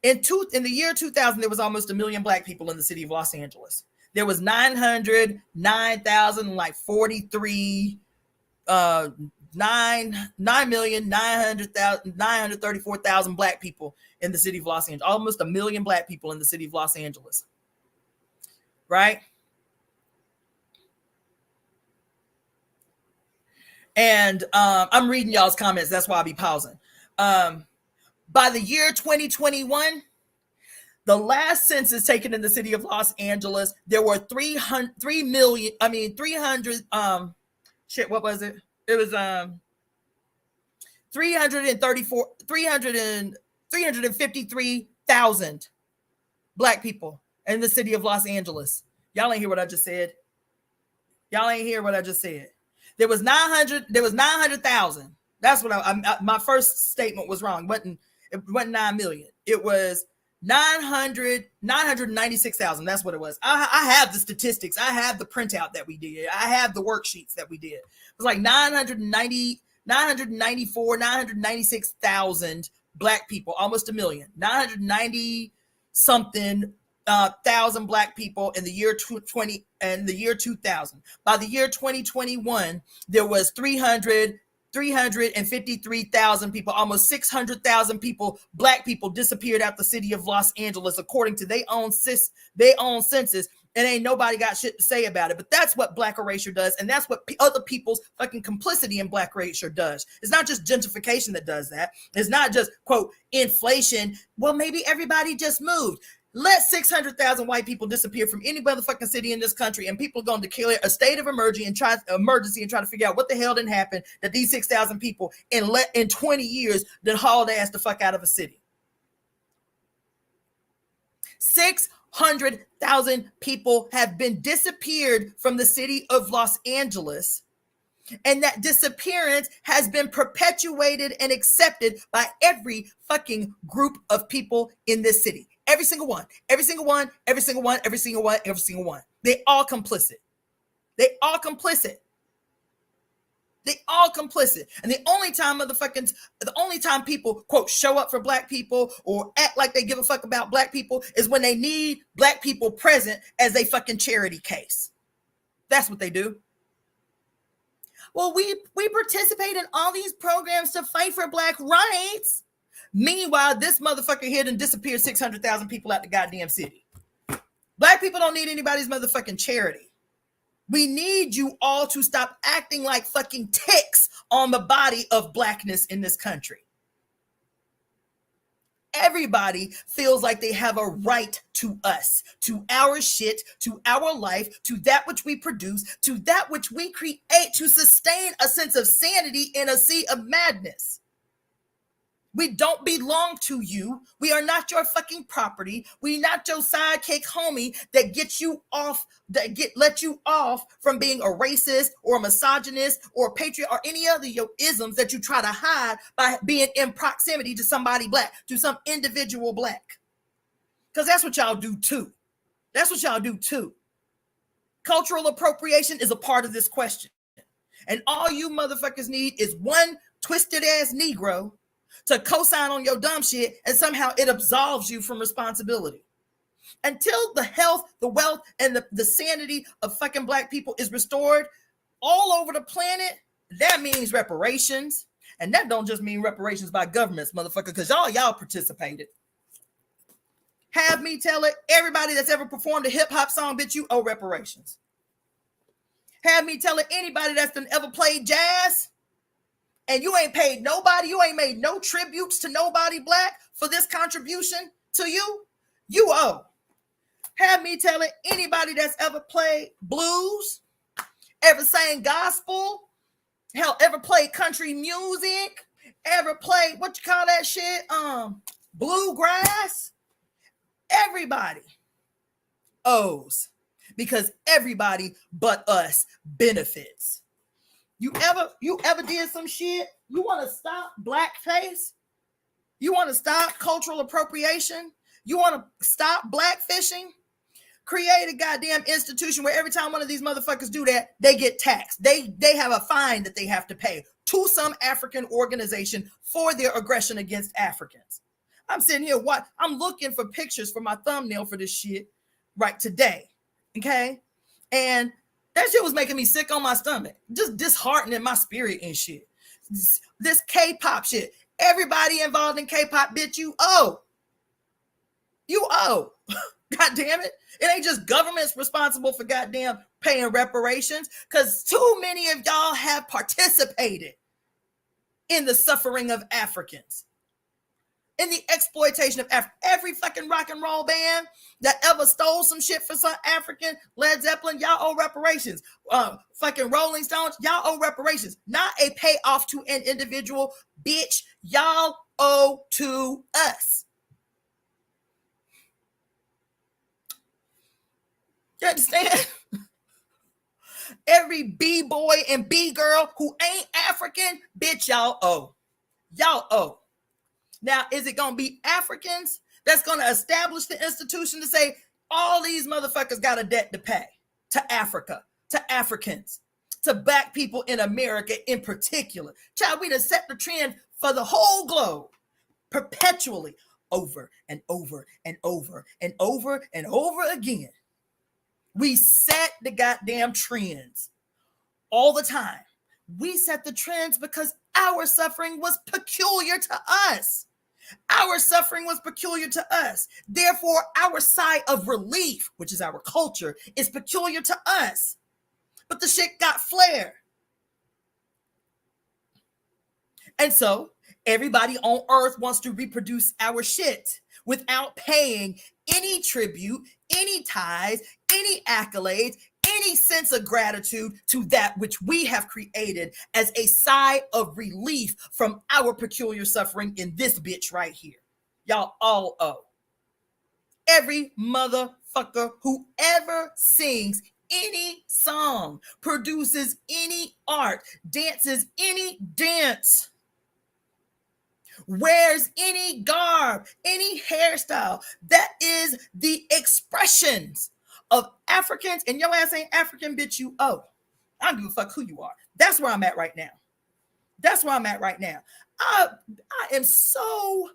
In the year 2000, there was almost 1 million Black people in the city of Los Angeles. There was 934,000 Black people in the city of Los Angeles. Almost 1 million Black people in the city of Los Angeles. Right? And I'm reading y'all's comments. That's why I'll be pausing. By the year 2021, the last census taken in the city of Los Angeles, there were 353,000 Black people in the city of Los Angeles. Y'all ain't hear what I just said. There was 900,000. That's what my first statement was wrong. It wasn't 9 million. It was 996,000. That's what it was. I have the statistics. I have the printout that we did. I have the worksheets that we did. It was like 996,000 Black people, almost 1 million. 990 something thousand Black people in the year 2020 and the year 2000. By the year 2021, there was 353,000 people, almost 600,000 people, Black people, disappeared out the city of Los Angeles, according to their own census. And ain't nobody got shit to say about it. But that's what Black Erasure does. And that's what other people's fucking complicity in Black Erasure does. It's not just gentrification that does that. It's not just, quote, inflation. Well, maybe everybody just moved. Let 600,000 white people disappear from any motherfucking city in this country, and people are going to declare a state of emergency and try to figure out what the hell didn't happen that these 6,000 people in 20 years then hauled ass the fuck out of a city. 600,000 people have been disappeared from the city of Los Angeles, and that disappearance has been perpetuated and accepted by every fucking group of people in this city. Every single one. They all complicit. And the only time people, quote, show up for Black people or act like they give a fuck about Black people is when they need Black people present as a fucking charity case. That's what they do. Well, we participate in all these programs to fight for Black rights. Meanwhile, this motherfucker here done disappeared 600,000 people out the goddamn city. Black people don't need anybody's motherfucking charity. We need you all to stop acting like fucking ticks on the body of Blackness in this country. Everybody feels like they have a right to us, to our shit, to our life, to that which we produce, to that which we create, to sustain a sense of sanity in a sea of madness. We don't belong to you. We are not your fucking property. We not your sidekick homie that gets you off, let you off from being a racist or a misogynist or a patriot or any other your isms that you try to hide by being in proximity to somebody Black, to some individual Black. Because that's what y'all do too. Cultural appropriation is a part of this question. And all you motherfuckers need is one twisted ass Negro to co-sign on your dumb shit, and somehow it absolves you from responsibility. Until the health, the wealth, and the sanity of fucking Black people is restored, all over the planet, that means reparations. And that don't just mean reparations by governments, motherfucker, because y'all participated. Have me tell it, everybody that's ever performed a hip-hop song, bitch, you owe reparations. Have me tell it, anybody that's done ever played jazz, and you ain't paid nobody, you ain't made no tributes to nobody black for this contribution to you, you owe. Have me tell it, anybody that's ever played blues, ever sang gospel, hell, ever played country music, ever played, what you call that shit, bluegrass, everybody owes, because everybody but us benefits. You ever did some shit? You want to stop blackface? You want to stop cultural appropriation? You want to stop blackfishing? Create a goddamn institution where every time one of these motherfuckers do that, they get taxed. They have a fine that they have to pay to some African organization for their aggression against Africans. I'm sitting here, I'm looking for pictures for my thumbnail for this shit right today. Okay? And that shit was making me sick on my stomach. Just disheartening my spirit and shit. This K-pop shit. Everybody involved in K-pop, bitch, you owe. You owe. God damn it. It ain't just governments responsible for goddamn paying reparations, because too many of y'all have participated in the suffering of Africans, in the exploitation of Africa. Every fucking rock and roll band that ever stole some shit for some African, Led Zeppelin, y'all owe reparations. Fucking Rolling Stones, y'all owe reparations. Not a payoff to an individual, bitch. Y'all owe to us. You understand? Every B-boy and B-girl who ain't African, bitch, y'all owe. Y'all owe. Now, is it going to be Africans that's going to establish the institution to say all these motherfuckers got a debt to pay to Africa, to Africans, to black people in America in particular? Child, we done set the trend for the whole globe perpetually over and over and over and over and over again. We set the goddamn trends all the time. We set the trends because our suffering was peculiar to us. Our suffering was peculiar to us. Therefore, our side of relief, which is our culture, is peculiar to us. But the shit got flared. And so everybody on earth wants to reproduce our shit without paying any tribute, any ties, any accolades, any sense of gratitude to that which we have created as a sigh of relief from our peculiar suffering in this bitch right here. Y'all all owe. Every motherfucker who ever sings any song, produces any art, dances any dance, wears any garb, any hairstyle, that is the expressions of Africans, and your ass ain't African, bitch, you owe. I don't give a fuck who you are. That's where I'm at right now. That's where I'm at right now. I am so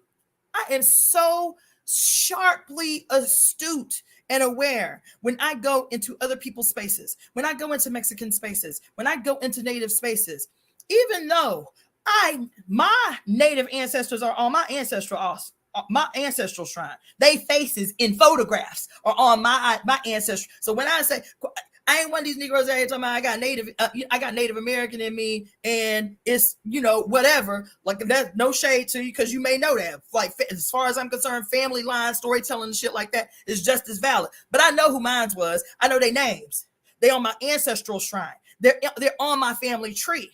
sharply astute and aware when I go into other people's spaces, when I go into Mexican spaces, when I go into Native spaces, even though my Native ancestors are on my ancestral shrine. They faces in photographs are on my ancestry. So when I say I ain't one of these Negroes that talking about I got Native American in me, and it's whatever. Like, that's no shade to you, because you may know that. Like, as far as I'm concerned, family line storytelling and shit like that is just as valid. But I know who mine was. I know their names. They on my ancestral shrine. They're on my family tree.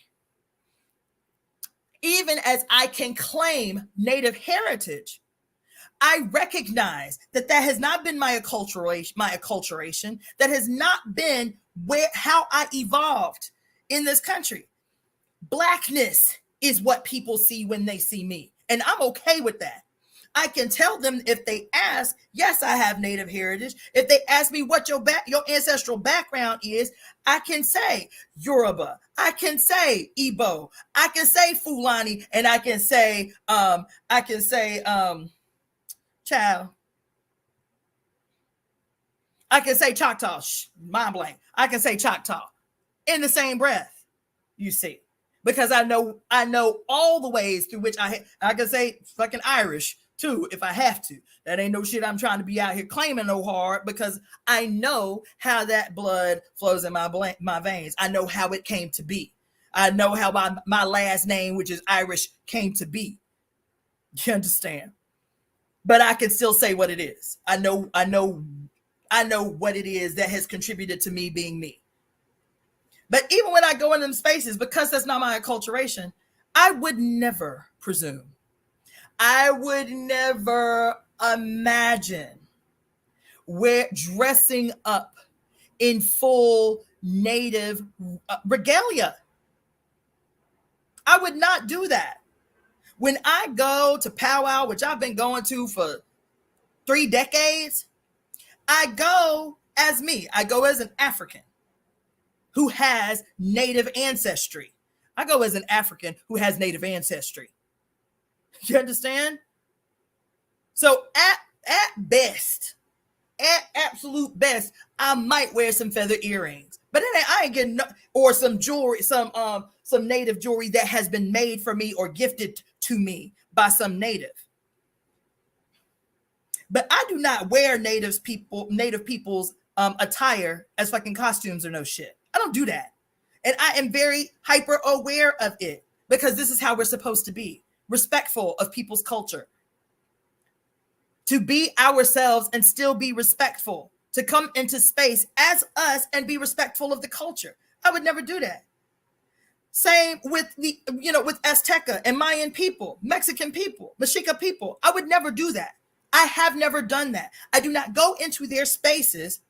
Even as I can claim Native heritage, I recognize that has not been my acculturation. That has not been how I evolved in this country. Blackness is what people see when they see me, and I'm okay with that. I can tell them if they ask, yes, I have Native heritage. If they ask me what your ancestral background is, I can say Yoruba, I can say Igbo, I can say Fulani, and I can say child. I can say Choctaw. Mind blank. I can say Choctaw. in the same breath, you see. Because I know all the ways through which I can say fucking Irish too if I have to. That ain't no shit I'm trying to be out here claiming no hard, because I know how that blood flows in my veins. I know how it came to be. I know how my last name, which is Irish, came to be. You understand? But I can still say what it is. I know what it is that has contributed to me being me. But even when I go in them spaces, because that's not my acculturation, I would never presume. I would never imagine dressing up in full native regalia. I would not do that. When I go to powwow, which I've been going to for 3 decades, I go as me. I go as an African who has native ancestry. I go as an African who has native ancestry. You understand? So at best, at absolute best, I might wear some feather earrings, but then I ain't getting or some jewelry, some native jewelry that has been made for me or gifted to me by some native. But I do not wear native people's attire as fucking costumes or no shit. I don't do that. And I am very hyper aware of it, because this is how we're supposed to be, respectful of people's culture. To be ourselves and still be respectful, to come into space as us and be respectful of the culture. I would never do that. Same with with Azteca and Mayan people, Mexican people, Mexica people. I would never do that. I have never done that. I do not go into their spaces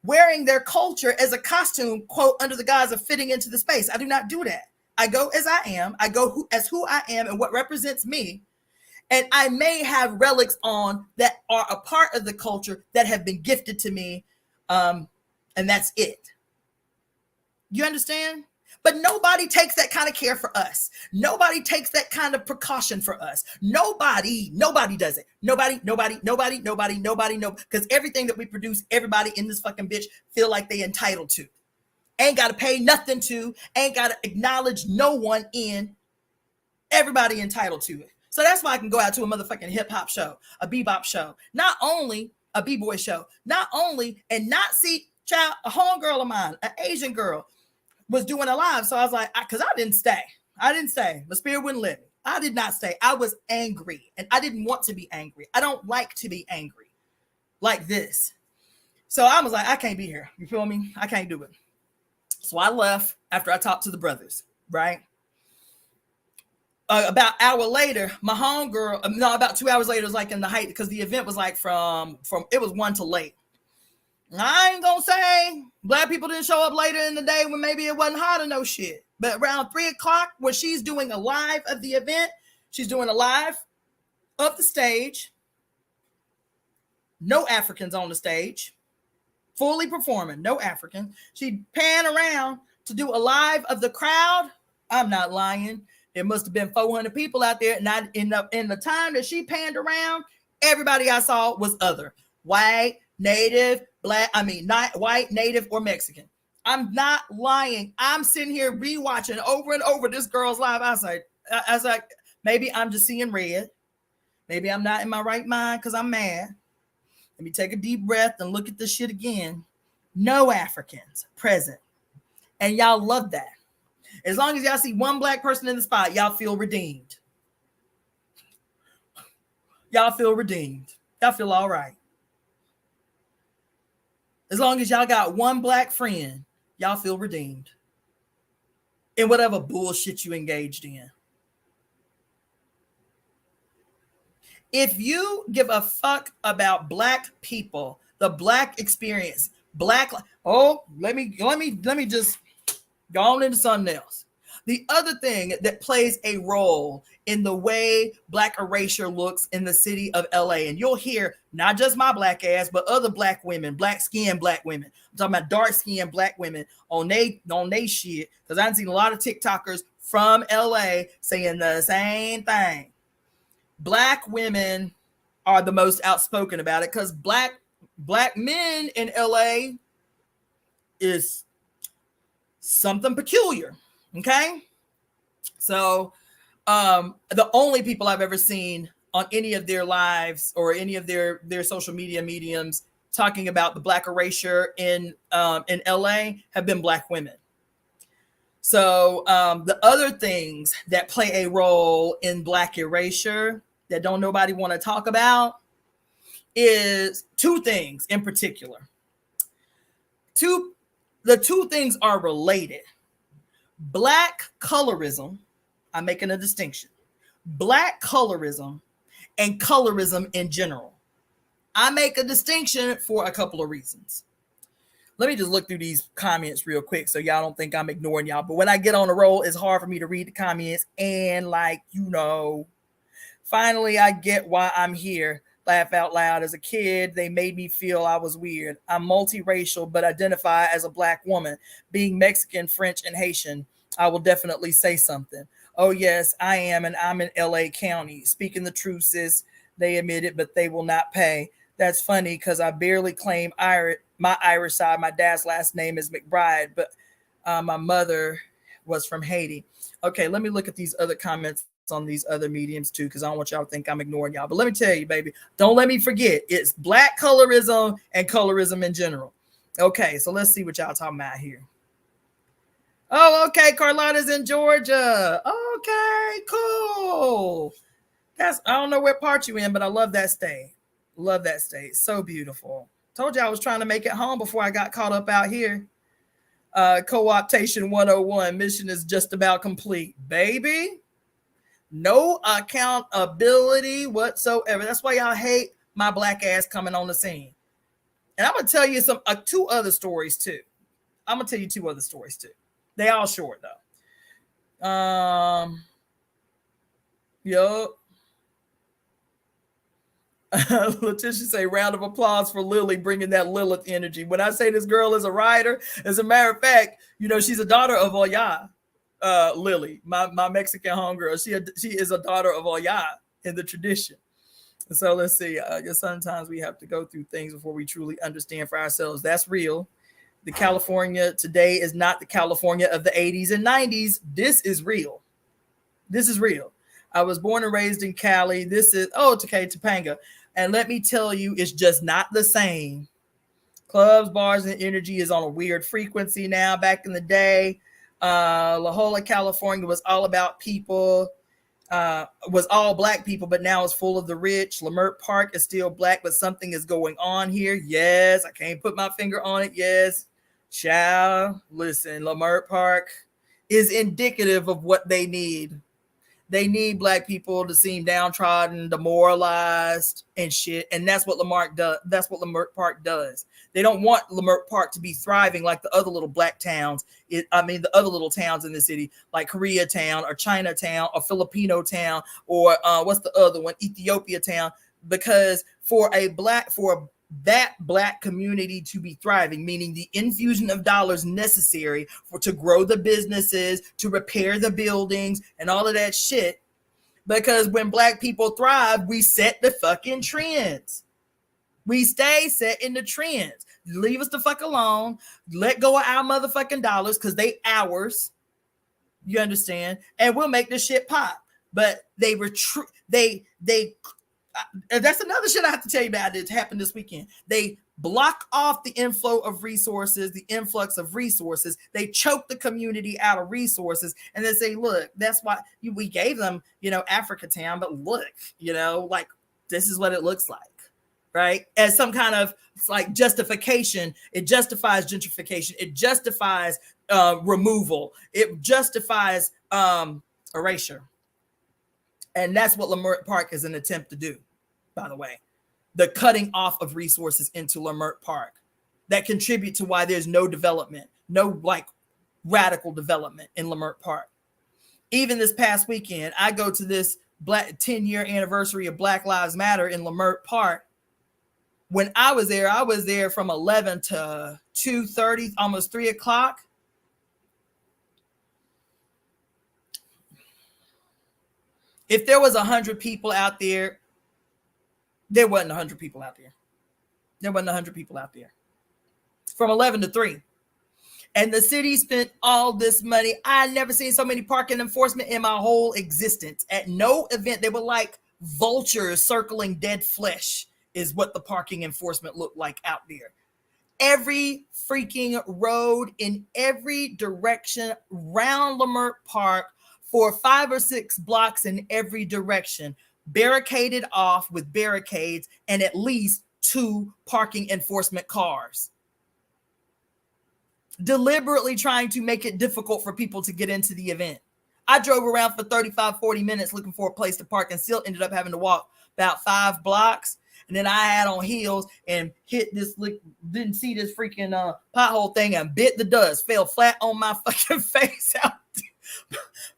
wearing their culture as a costume, quote, under the guise of fitting into the space. I do not do that. I go as I am. I go as who I am and what represents me. And I may have relics on that are a part of the culture that have been gifted to me. And that's it. You understand? But nobody takes that kind of care for us. Nobody takes that kind of precaution for us. Nobody does it. Nobody, because everything that we produce, everybody in this fucking bitch feel like they entitled to. Ain't got to pay nothing to, ain't got to acknowledge no one in. Everybody entitled to it. So that's why I can go out to a motherfucking hip hop show, a bebop show, not only a b-boy show, not only, and not see, child, a homegirl of mine, an Asian girl, was doing a live. So I was like, because I didn't stay. My spirit wouldn't let me. I did not stay. I was angry, and I didn't want to be angry. I don't like to be angry like this. So I was like, I can't be here. You feel me? I can't do it. So I left after I talked to the brothers, right? About an hour later, my homegirl, about 2 hours later, it was like in the height, because the event was like from it was 1 to late. I ain't gonna say black people didn't show up later in the day when maybe it wasn't hot or no shit. But around 3 o'clock, when she's doing a live of the event, she's doing a live of the stage. No Africans on the stage, fully performing, no African. She pan around to do a live of the crowd. I'm not lying. There must have been 400 people out there. And in the time that she panned around, everybody I saw was other. White, native, black, not white, native, or Mexican. I'm not lying. I'm sitting here rewatching over and over this girl's live. I was like, maybe I'm just seeing red. Maybe I'm not in my right mind because I'm mad. Let me take a deep breath and look at this shit again. No Africans present. And y'all love that. As long as y'all see one black person in the spot, y'all feel redeemed. Y'all feel redeemed. Y'all feel all right. As long as y'all got one black friend, y'all feel redeemed. In whatever bullshit you engaged in. If you give a fuck about black people, the black experience, let me just go on into something else. The other thing that plays a role in the way Black Erasure looks in the city of LA, and you'll hear not just my black ass, but other black women, black-skinned black women. I'm talking about dark-skinned black women on they shit, because I've seen a lot of TikTokers from LA saying the same thing. Black women are the most outspoken about it, because black men in LA is something peculiar. Okay. So the only people I've ever seen on any of their lives or any of their social media mediums talking about the Black Erasure in LA have been Black women. So the other things that play a role in Black Erasure that don't nobody want to talk about is two things in particular. The two things are related. Black colorism, I'm making a distinction. Black colorism and colorism in general. I make a distinction for a couple of reasons. Let me just look through these comments real quick so y'all don't think I'm ignoring y'all. But when I get on a roll, it's hard for me to read the comments. And finally, I get why I'm here. Laugh out loud. As a kid, they made me feel I was weird. I'm multiracial, but identify as a Black woman. Being Mexican, French, and Haitian, I will definitely say something. Oh, yes, I am, and I'm in LA County. Speaking the truth, sis, they admit it, but they will not pay. That's funny because I barely claim my Irish side. My dad's last name is McBride, but my mother was from Haiti. Okay, let me look at these other comments on these other mediums too, because I don't want y'all to think I'm ignoring y'all. But let me tell you, baby, don't let me forget. It's Black colorism and colorism in general. Okay, so let's see what y'all talking about here. Oh, okay, Carlotta's in Georgia. Okay, cool. I don't know what part you in, but I love that state. Love that state. So beautiful. Told you I was trying to make it home before I got caught up out here. Co-optation 101. Mission is just about complete. Baby, no accountability whatsoever. That's why y'all hate my Black ass coming on the scene. And I'm going to tell you two other stories too. I'm going to tell you two other stories too. They all short though. Yup. Letitia say, round of applause for Lily bringing that Lilith energy. When I say this girl is a writer, as a matter of fact, she's a daughter of Oya. Lily, my Mexican homegirl, she is a daughter of Oya in the tradition. So let's see. Sometimes we have to go through things before we truly understand for ourselves. That's real. The California today is not the California of the 80s and 90s. This is real. This is real. I was born and raised in Cali. This is, it's okay, Topanga. And let me tell you, it's just not the same. Clubs, bars, and energy is on a weird frequency now. Back in the day, La Jolla, California was all about people, was all Black people, but now it's full of the rich. Leimert Park is still Black, but something is going on here. Yes, I can't put my finger on it. Yes, child, listen, Leimert Park is indicative of what they need. They need Black people to seem downtrodden, demoralized, and shit. And that's what Leimert does. That's what Leimert Park does. They don't want Leimert Park to be thriving like the other little Black towns. The other little towns in the city, like Koreatown or Chinatown or Filipino town or what's the other one? Ethiopia town. Because for that Black community to be thriving, meaning the infusion of dollars necessary to grow the businesses, to repair the buildings and all of that shit. Because when Black people thrive, we set the fucking trends. We stay set in the trends. Leave us the fuck alone. Let go of our motherfucking dollars because they ours. You understand? And we'll make this shit pop. But they that's another shit I have to tell you about. It happened this weekend. They block off the inflow of resources, the influx of resources. They choke the community out of resources, and they say, "Look, that's why we gave them, Africa Town, but look, like this is what it looks like." Right? As some kind of like justification. It justifies gentrification. It justifies removal. It justifies erasure. And that's what Leimert Park is an attempt to do, by the way. The cutting off of resources into Leimert Park that contribute to why there's no development, no like radical development in Leimert Park. Even this past weekend, I go to this 10-year anniversary of Black Lives Matter in Leimert Park. When I was there from 11 to 2:30, almost 3 o'clock. If there was 100 people out there, there wasn't 100 people out there. There wasn't 100 people out there. From 11 to 3. And the city spent all this money. I never seen so many parking enforcement in my whole existence. At no event, they were like vultures circling dead flesh is what the parking enforcement looked like out there. Every freaking road in every direction round Lamert Park for 5 or 6 blocks in every direction, barricaded off with barricades and at least 2 parking enforcement cars, deliberately trying to make it difficult for people to get into the event. I drove around for 35, 40 minutes looking for a place to park and still ended up having to walk about 5 blocks. And then I had on heels and hit this, didn't see this freaking pothole thing and bit the dust, fell flat on my fucking face out.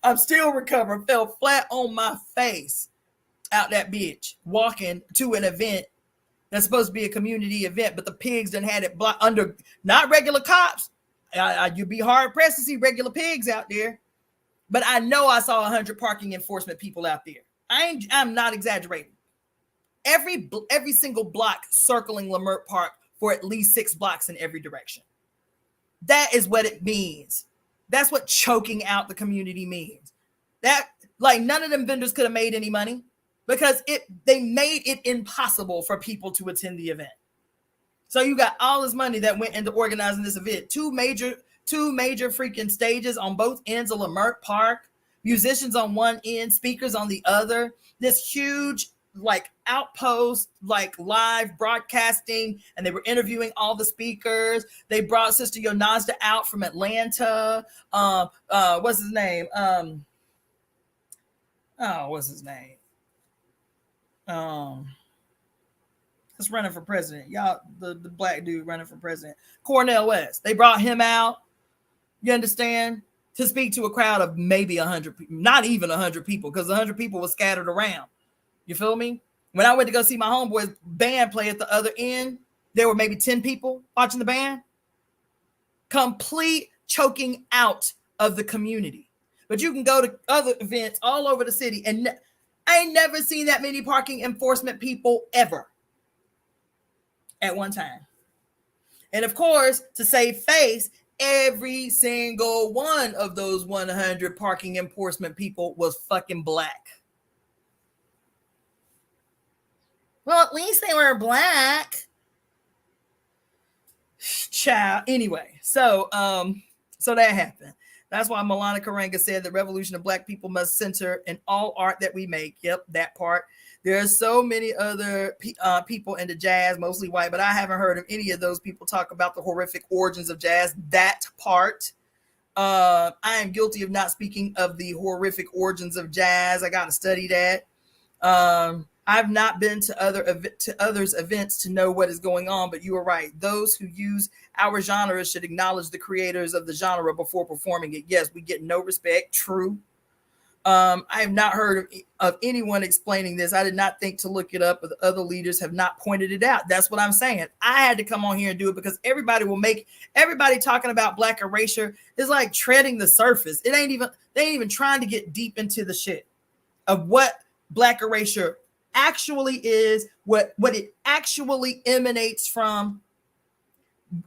I'm still recovering, fell flat on my face out that bitch, walking to an event that's supposed to be a community event, but the pigs done had it blocked under, not regular cops. You'd be hard pressed to see regular pigs out there, but I know I saw 100 parking enforcement people out there. I'm not exaggerating. Every single block circling Lamert Park for at least 6 blocks in every direction. That is what it means. That's what choking out the community means. That, like, none of them vendors could have made any money because they made it impossible for people to attend the event. So you got all this money that went into organizing this event. Two major freaking stages on both ends of Lamert Park, musicians on one end, speakers on the other. This huge like outpost, like live broadcasting, and they were interviewing all the speakers. They brought Sister Yonazda out from Atlanta. What's his name? What's his name? That's running for president. Y'all, the black dude running for president. Cornel West. They brought him out. You understand? To speak to a crowd of maybe 100 people, not even 100 people, because 100 people were scattered around. You feel me? When I went to go see my homeboy's band play at the other end, there were maybe 10 people watching the band. Complete choking out of the community. But you can go to other events all over the city, and I ain't never seen that many parking enforcement people ever at one time. And of course, to save face, every single one of those 100 parking enforcement people was fucking black. Well, at least they were black. Child. Anyway, so that happened. That's why Malana Karanga said the revolution of black people must center in all art that we make. Yep, that part. There are so many other people into jazz, mostly white, but I haven't heard of any of those people talk about the horrific origins of jazz. That part. I am guilty of not speaking of the horrific origins of jazz. I got to study that. I've not been to others' events to know what is going on, but you are right. Those who use our genre should acknowledge the creators of the genre before performing it. Yes, we get no respect. True. I have not heard of anyone explaining this. I did not think to look it up, but the other leaders have not pointed it out. That's what I'm saying. I had to come on here and do it because everybody talking about Black Erasure is like treading the surface. They ain't even trying to get deep into the shit of what Black Erasure actually is, what it actually emanates from,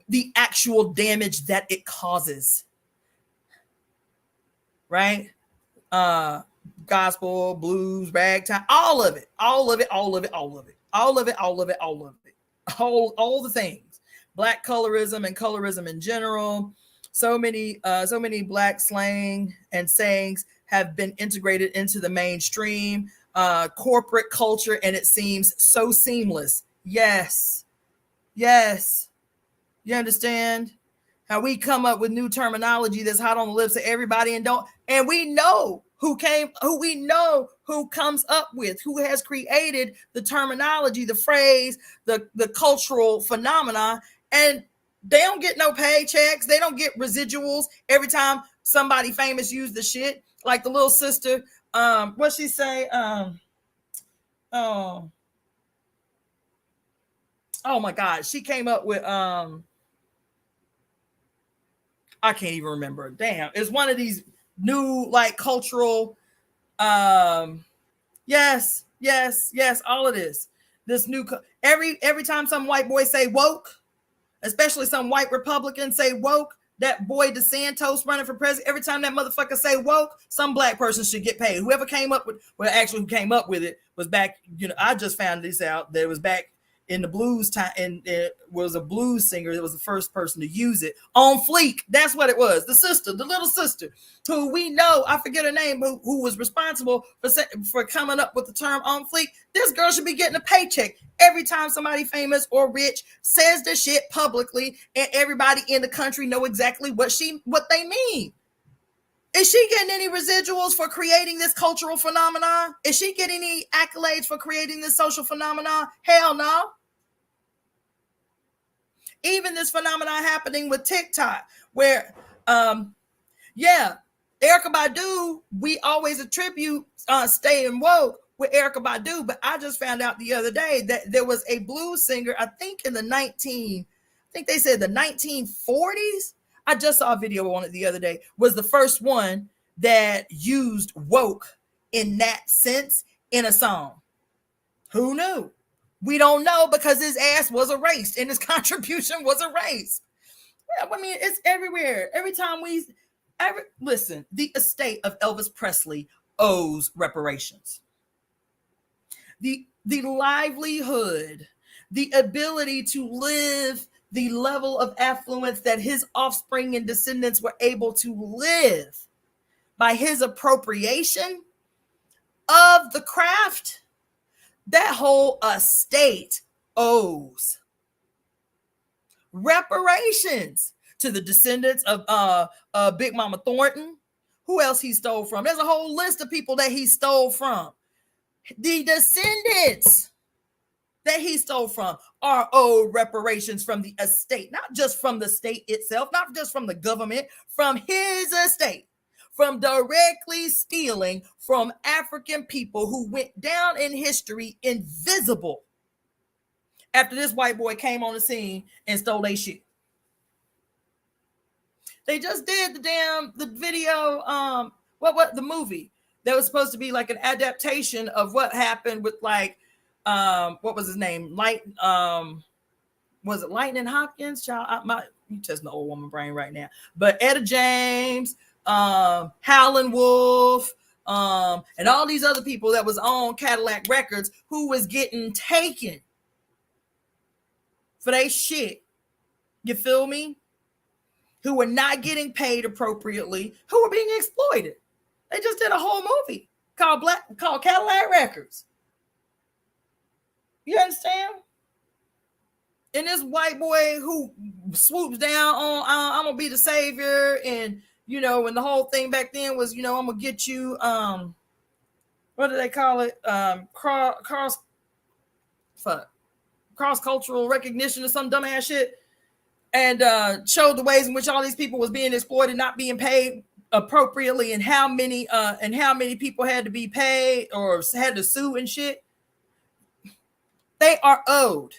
the actual damage that it causes. Right? Gospel, blues, ragtime, all of it, all the things. Black colorism and colorism in general. So many black slang and sayings have been integrated into the mainstream corporate culture, and it seems so seamless. Yes. You understand how we come up with new terminology that's hot on the lips of everybody, and we know who comes up with, who has created the terminology, the phrase, the cultural phenomena, and they don't get no paychecks. They don't get residuals every time somebody famous use the shit. Like the little sister, what she say? Oh my God, she came up with I can't even remember. Damn, it's one of these new like cultural yes, all of this new every time some white boy say woke, especially some white Republicans say woke, that boy DeSantos running for president, every time that motherfucker say woke, some black person should get paid. Whoever came up with, well, actually who came up with it was back, I just found this out, that it was back in the blues time, and it was a blues singer that was the first person to use it. On Fleek, that's what it was. The sister, the little sister, who we know, I forget her name, who was responsible for coming up with the term on Fleek. This girl should be getting a paycheck every time somebody famous or rich says the shit publicly, and everybody in the country know exactly what they mean. Is she getting any residuals for creating this cultural phenomenon? Is she getting any accolades for creating this social phenomenon? Hell no. Even this phenomenon happening with TikTok, where, Erykah Badu, we always attribute staying woke with Erykah Badu, but I just found out the other day that there was a blues singer, I think in the 1940s. I just saw a video on it the other day, was the first one that used woke in that sense in a song. Who knew? We don't know, because his ass was erased and his contribution was erased. Yeah, I mean, it's everywhere. Every time listen, the estate of Elvis Presley owes reparations. The livelihood, the ability to live the level of affluence that his offspring and descendants were able to live by his appropriation of the craft, that whole estate owes reparations to the descendants of Big Mama Thornton. Who else he stole from? There's a whole list of people that he stole from. The descendants that he stole from are owed reparations from the estate, not just from the state itself, not just from the government, from his estate, from directly stealing from African people who went down in history invisible after this white boy came on the scene and stole their shit. They just did the video, the movie that was supposed to be like an adaptation of what happened with what was his name? Was it Lightning Hopkins? Child, you just an old woman brain right now. But Etta James, Howlin' Wolf, and all these other people that was on Cadillac Records who was getting taken for their shit. You feel me? Who were not getting paid appropriately, who were being exploited. They just did a whole movie called Cadillac Records. You understand? And this white boy who swoops down on, I'm going to be the savior. And, and the whole thing back then was, I'm going to get you, what do they call it? Cross-cultural recognition or some dumbass shit. And showed the ways in which all these people was being exploited, not being paid appropriately, and how many people had to be paid or had to sue and shit. They are owed.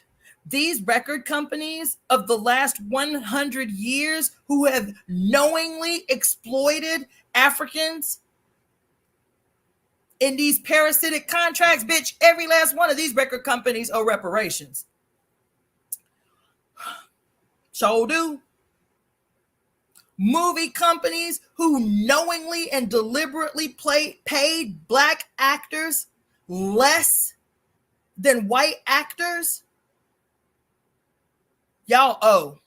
These record companies of the last 100 years who have knowingly exploited Africans in these parasitic contracts, bitch, every last one of these record companies owe reparations. So do. Movie companies who knowingly and deliberately paid black actors less than white actors, y'all owe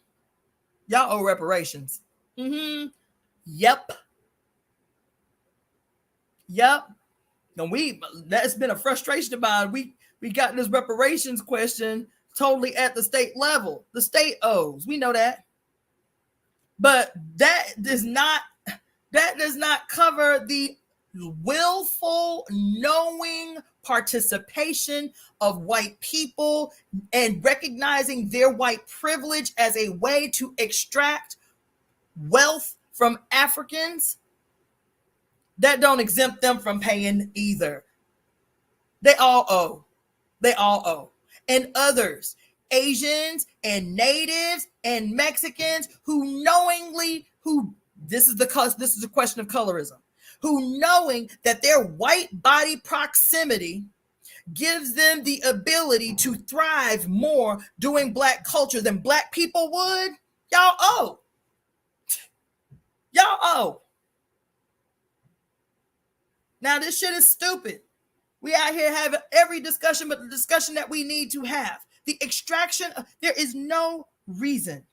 reparations. Yep. And that's been a frustration of mine. We got this reparations question totally at the state level. The state owes. We know that. But that does not cover the willful, knowing participation of white people and recognizing their white privilege as a way to extract wealth from Africans. That don't exempt them from paying either. They all owe. And others, Asians and natives and Mexicans who this is a question of colorism, who knowing that their white body proximity gives them the ability to thrive more doing black culture than black people would, y'all owe. Now this shit is stupid. We out here having every discussion but the discussion that we need to have. The extraction, there is no reason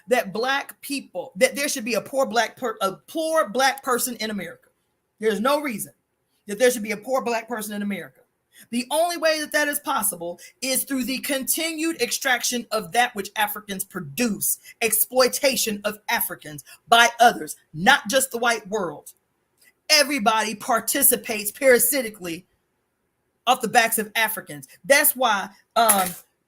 that black people, that there should be a poor black person in America. There's no reason that there should be a poor black person in America. The only way that that is possible is through the continued extraction of that which Africans produce, exploitation of Africans by others, not just the white world. Everybody participates parasitically off the backs of Africans. That's why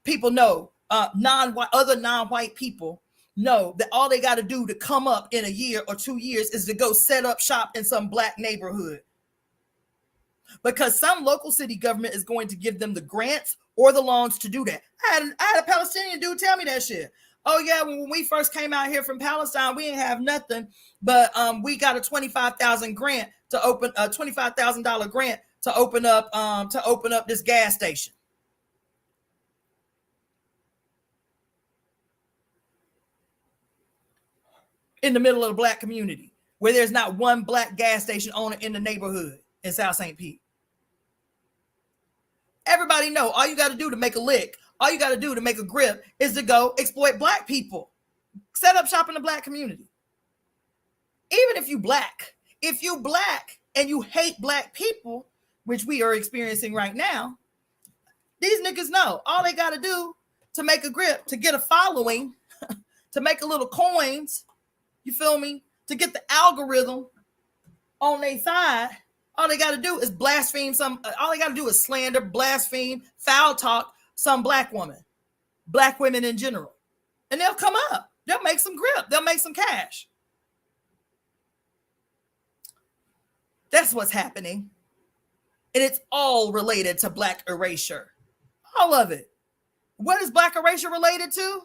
people know, other non-white people know that all they got to do to come up in a year or 2 years is to go set up shop in some black neighborhood. Because some local city government is going to give them the grants or the loans to do that. I had a Palestinian dude tell me that shit. Oh yeah, when we first came out here from Palestine, we didn't have nothing, but we got a $25,000 grant to open a $25,000 grant to open up this gas station. In the middle of the black community, where there's not one black gas station owner in the neighborhood in South St. Pete. Everybody know all you got to do to make a lick, all you got to do to make a grip is to go exploit black people. Set up shop in the black community. Even if you black and you hate black people, which we are experiencing right now, these niggas know all they got to do to make a grip, to get a following, to make a little coins, you feel me? To get the algorithm on their side, all they got to do is blaspheme all they got to do is slander, blaspheme, foul talk some black woman, black women in general. And they'll come up. They'll make some grip. They'll make some cash. That's what's happening. And it's all related to Black Erasure. All of it. What is Black Erasure related to?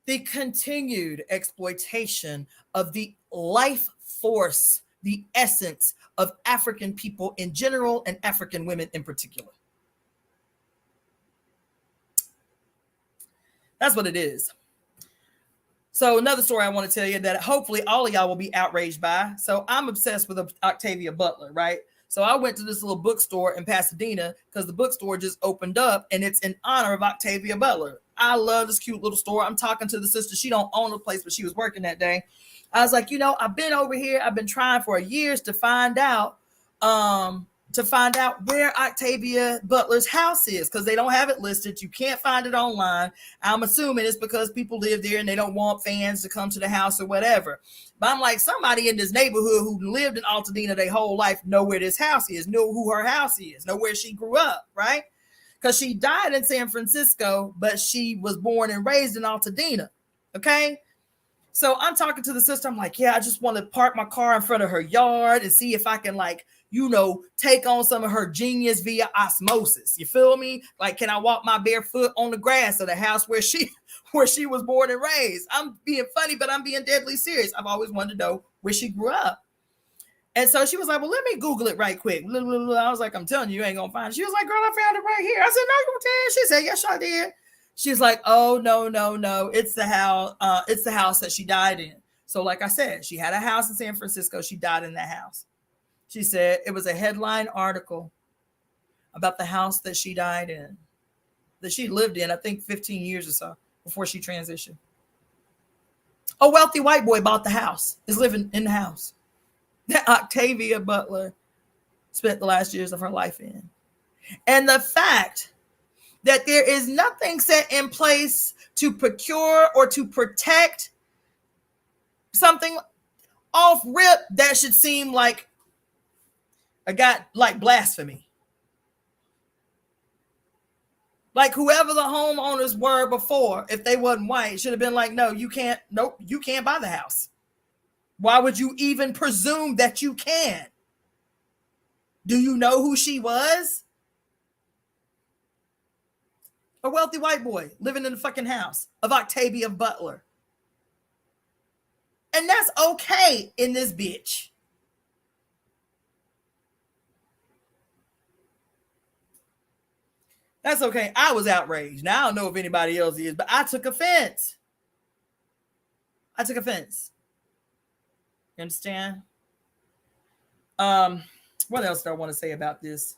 The continued exploitation of the life force, the essence of African people in general and African women in particular. That's what it is. So another story I want to tell you that hopefully all of y'all will be outraged by. So I'm obsessed with Octavia Butler, right? So I went to this little bookstore in Pasadena because the bookstore just opened up and it's in honor of Octavia Butler. I love this cute little store. I'm talking to the sister. She don't own the place, but she was working that day. I was like, I've been over here. I've been trying for years to find out where Octavia Butler's house is because they don't have it listed. You can't find it online. I'm assuming it's because people live there and they don't want fans to come to the house or whatever. But I'm like, somebody in this neighborhood who lived in Altadena their whole life know where this house is, know who her house is, know where she grew up, right? Because she died in San Francisco, but she was born and raised in Altadena, okay? So I'm talking to the sister. I'm like, yeah, I just want to park my car in front of her yard and see if I can take on some of her genius via osmosis. You feel me? Like, can I walk my bare foot on the grass of the house where she was born and raised? I'm being funny, but I'm being deadly serious. I've always wanted to know where she grew up. And so she was like, well, let me Google it right quick. I was like, I'm telling you ain't going to find it. She was like, girl, I found it right here. I said, no, you did. She said, yes, I did. She's like, oh, no. It's the house. It's the house that she died in. So like I said, she had a house in San Francisco. She died in that house. She said it was a headline article about the house that she died in, that she lived in, I think 15 years or so before she transitioned. A wealthy white boy bought the house, is living in the house that Octavia Butler spent the last years of her life in. And the fact that there is nothing set in place to procure or to protect something off rip, that should seem like blasphemy. Like whoever the homeowners were before, if they wasn't white, should have been like, no, you can't. Nope, you can't buy the house. Why would you even presume that you can? Do you know who she was? A wealthy white boy living in the fucking house of Octavia Butler. And that's okay in this bitch. That's okay. I was outraged. Now I don't know if anybody else is, but I took offense. I took offense. You understand? What else do I want to say about this?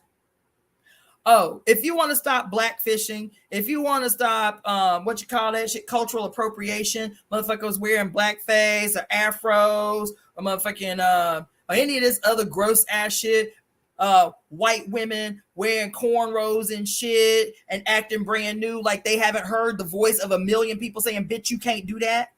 Oh, if you want to stop blackfishing, if you want to stop what you call that shit, cultural appropriation, motherfuckers wearing blackface or afros or motherfucking or any of this other gross ass shit, white women wearing cornrows and shit and acting brand new like they haven't heard the voice of a million people saying, bitch, you can't do that.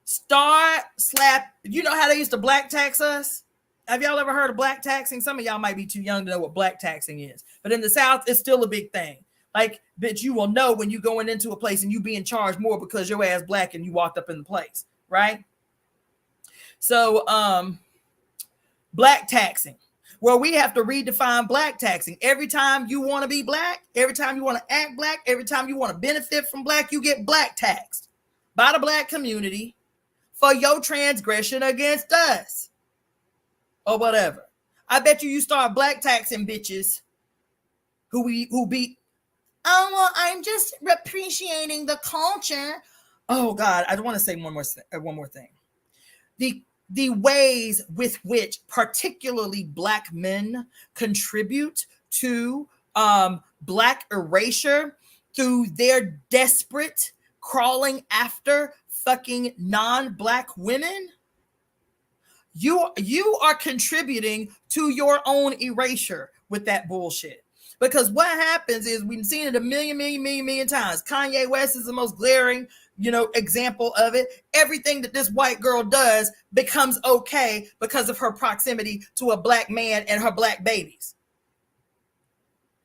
Start slap. You know how they used to black tax us? Have y'all ever heard of black taxing? Some of y'all might be too young to know what black taxing is, but in the South, it's still a big thing. Like, bitch, you will know when you going into a place and you being charged more because your ass black and you walked up in the place, right? So, black taxing, where we have to redefine black taxing. Every time you want to be black, every time you want to act black, every time you want to benefit from black, you get black taxed by the black community for your transgression against us. Or whatever. I bet you start black taxing bitches who be, oh, well, I'm just appreciating the culture. Oh God, I want to say one more thing. The ways with which particularly black men contribute to Black Erasure through their desperate crawling after fucking non-black women. You are contributing to your own erasure with that bullshit. Because what happens is, we've seen it a million times. Kanye West is the most glaring, example of it. Everything that this white girl does becomes okay because of her proximity to a black man and her black babies.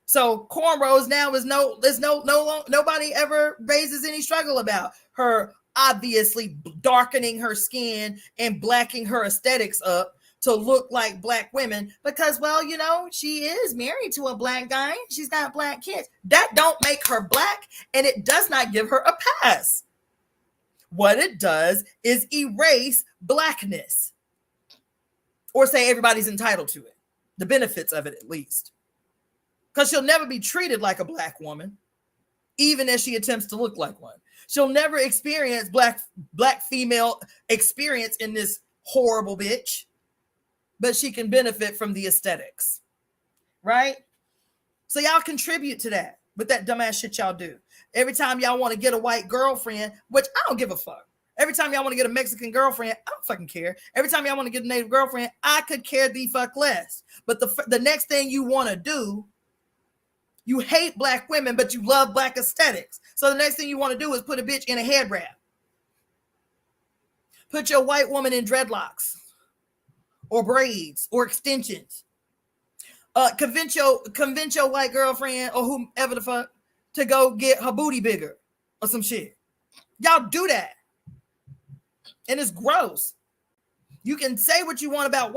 So cornrows now is nobody ever raises any struggle about her obviously darkening her skin and blacking her aesthetics up to look like black women because, well, she is married to a black guy. She's got black kids. That don't make her black, and it does not give her a pass. What it does is erase blackness, or say everybody's entitled to it, the benefits of it at least, because she'll never be treated like a black woman, even as she attempts to look like one. She'll never experience black female experience in this horrible bitch, but she can benefit from the aesthetics, right? So y'all contribute to that with that dumbass shit y'all do. Every time y'all want to get a white girlfriend, which I don't give a fuck. Every time y'all want to get a Mexican girlfriend, I don't fucking care. Every time y'all want to get a native girlfriend, I could care the fuck less. But the next thing you want to do, you hate black women, but you love black aesthetics. So the next thing you want to do is put a bitch in a head wrap. Put your white woman in dreadlocks or braids or extensions. Convince your white girlfriend or whomever the fuck to go get her booty bigger or some shit. Y'all do that. And it's gross. You can say what you want about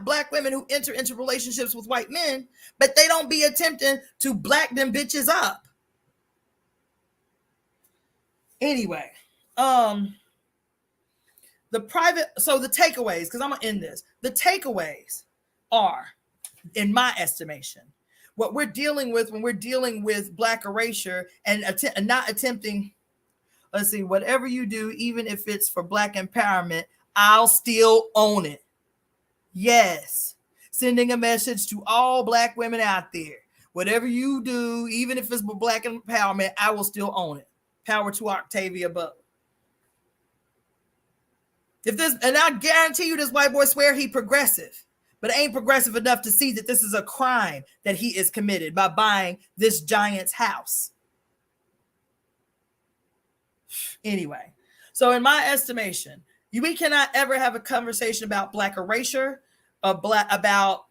black women who enter into relationships with white men, but they don't be attempting to black them bitches up. Anyway, the takeaways, because I'm gonna end this. The takeaways are, in my estimation, what we're dealing with when we're dealing with Black Erasure and not attempting. Let's see, whatever you do, even if it's for black empowerment, I'll still own it. Yes. Sending a message to all black women out there. Whatever you do, even if it's for black empowerment, I will still own it. Power to Octavia Butler. And I guarantee you this white boy swear he progressive, but ain't progressive enough to see that this is a crime that he is committed by buying this giant's house. Anyway, so in my estimation, we cannot ever have a conversation about Black Erasure, about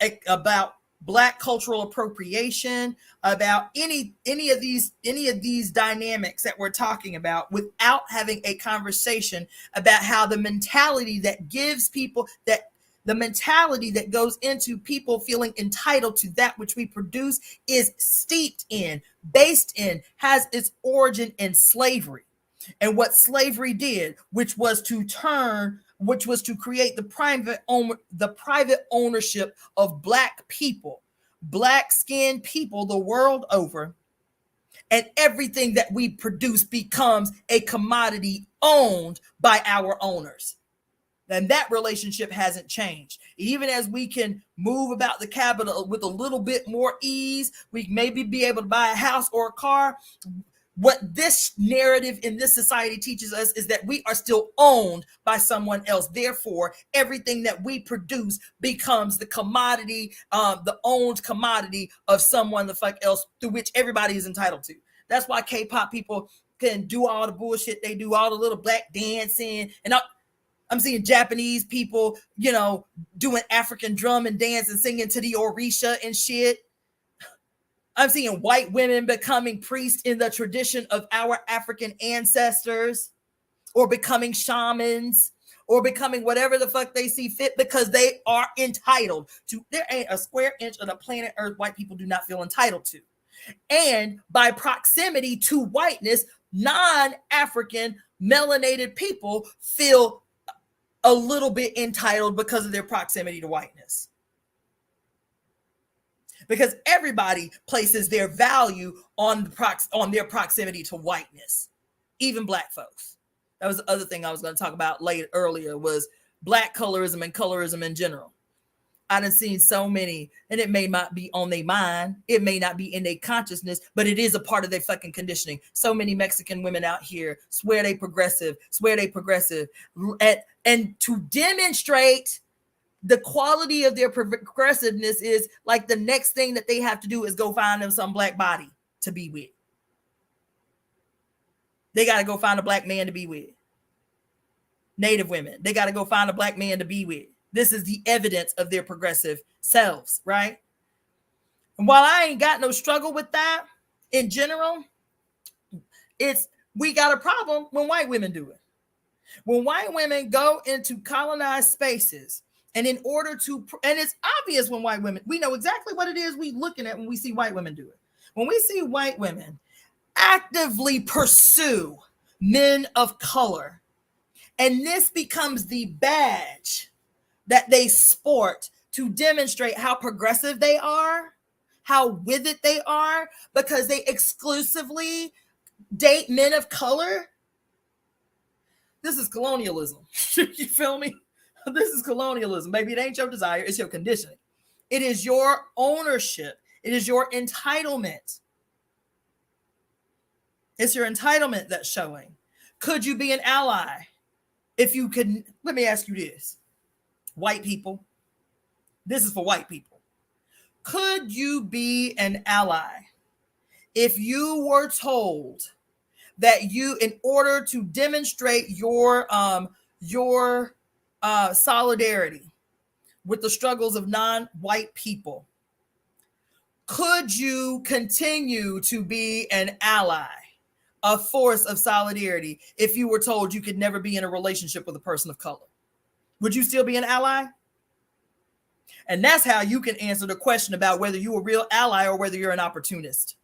black cultural appropriation, about any of these dynamics that we're talking about without having a conversation about how the mentality that goes into people feeling entitled to that which we produce is steeped in, based in, has its origin in slavery. And what slavery did, which was to create the private ownership of black people, black skinned people the world over, and everything that we produce becomes a commodity owned by our owners. And that relationship hasn't changed. Even as we can move about the capital with a little bit more ease, we maybe be able to buy a house or a car. What this narrative in this society teaches us is that we are still owned by someone else. Therefore, everything that we produce becomes the commodity, the owned commodity of someone the fuck else, through which everybody is entitled to. That's why K-pop people can do all the bullshit they do, all the little black dancing, and I'm seeing Japanese people, doing African drum and dance and singing to the Orisha and shit. I'm seeing white women becoming priests in the tradition of our African ancestors, or becoming shamans, or becoming whatever the fuck they see fit, because they are entitled to. There ain't a square inch of the planet Earth white people do not feel entitled to. And by proximity to whiteness, non-African melanated people feel a little bit entitled because of their proximity to whiteness. Because everybody places their value on their proximity to whiteness, even black folks. That was the other thing I was going to talk about earlier, was black colorism and colorism in general. I done seen so many, and it may not be on their mind, it may not be in their consciousness, but it is a part of their fucking conditioning. So many Mexican women out here swear they progressive, and to demonstrate the quality of their progressiveness is like the next thing that they have to do is go find them some black body to be with. They got to go find a black man to be with. Native women, they got to go find a black man to be with. This is the evidence of their progressive selves, right? And while I ain't got no struggle with that in general, we got a problem when white women do it. When white women go into colonized spaces, and in order to, and it's obvious when white women, we know exactly what it is we looking at when we see white women do it. When we see white women actively pursue men of color, and this becomes the badge that they sport to demonstrate how progressive they are, how with it they are, because they exclusively date men of color. This is colonialism. You feel me? This is colonialism, baby. It ain't your desire, it's your conditioning. It is your ownership. It is your entitlement. It's your entitlement that's showing. Could you be an ally? If you could, let me ask you this. White people, this is for white people. Could you be an ally if you were told that you, in order to demonstrate your solidarity with the struggles of non-white people, could you continue to be an ally, a force of solidarity, if you were told you could never be in a relationship with a person of color? Would you still be an ally? And that's how you can answer the question about whether you're a real ally or whether you're an opportunist.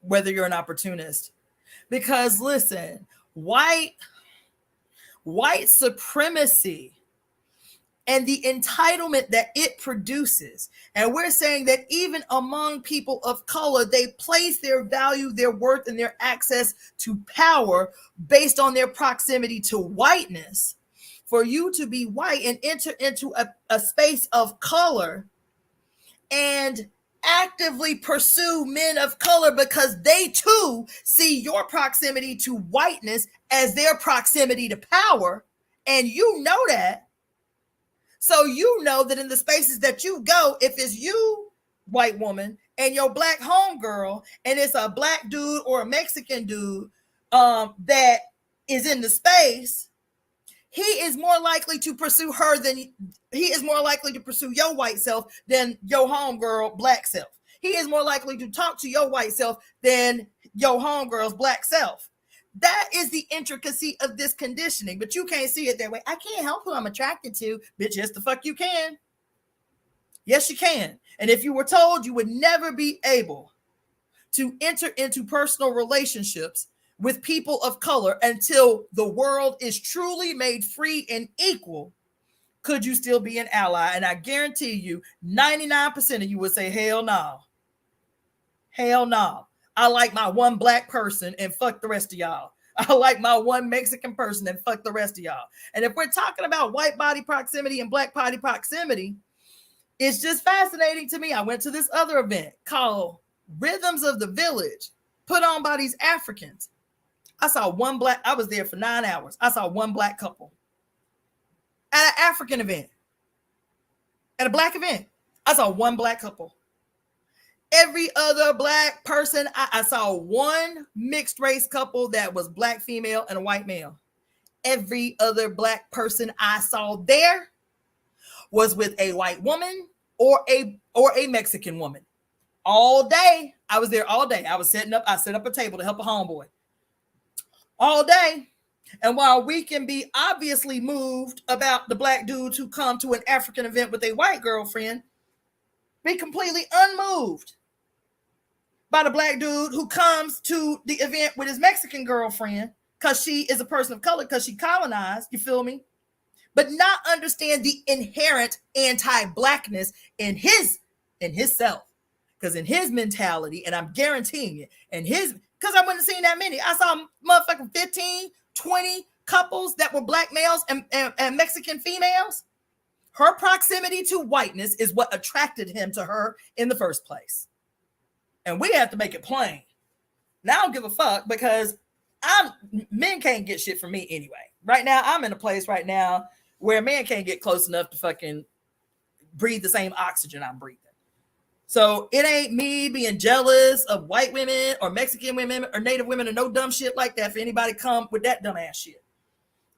Whether you're an opportunist. Because listen, white supremacy and the entitlement that it produces. And we're saying that even among people of color, they place their value, their worth, and their access to power based on their proximity to whiteness. For you to be white and enter into a space of color and actively pursue men of color because they too see your proximity to whiteness as their proximity to power, and you know that. So you know that in the spaces that you go, if it's you, white woman, and your black homegirl, and it's a black dude or a Mexican dude that is in the space, he is more likely to pursue her than he is more likely to pursue your white self than your homegirl black self. He is more likely to talk to your white self than your homegirl's black self. That is the intricacy of this conditioning, but you can't see it that way. I can't help who I'm attracted to. Bitch, yes, the fuck you can. Yes, you can. And if you were told you would never be able to enter into personal relationships with people of color until the world is truly made free and equal, could you still be an ally? And I guarantee you, 99% of you would say, hell no. Hell no. I like my one black person and fuck the rest of y'all. I like my one Mexican person and fuck the rest of y'all. And if we're talking about white body proximity and black body proximity, it's just fascinating to me. I went to this other event called Rhythms of the Village, put on by these Africans. I saw one black, I was there for 9 hours. I saw one black couple at an African event, at a black event. I saw one black couple. Every other black person, I saw one mixed race couple that was black female and a white male. Every other black person I saw there was with a white woman or a Mexican woman. All day. I was there all day. I set up a table to help a homeboy. All day. And while we can be obviously moved about the black dudes who come to an African event with a white girlfriend, be completely unmoved by the black dude who comes to the event with his Mexican girlfriend because she is a person of color, because she colonized, you feel me? But not understand the inherent anti-blackness in his self. Because in his mentality, and I'm guaranteeing it, because I wouldn't have seen that many. I saw motherfucking 15, 20 couples that were black males and Mexican females. Her proximity to whiteness is what attracted him to her in the first place. And we have to make it plain. Now I don't give a fuck, because men can't get shit from me anyway. Right now, I'm in a place right now where a man can't get close enough to fucking breathe the same oxygen I'm breathing. So it ain't me being jealous of white women or Mexican women or Native women or no dumb shit like that for anybody come with that dumb ass shit.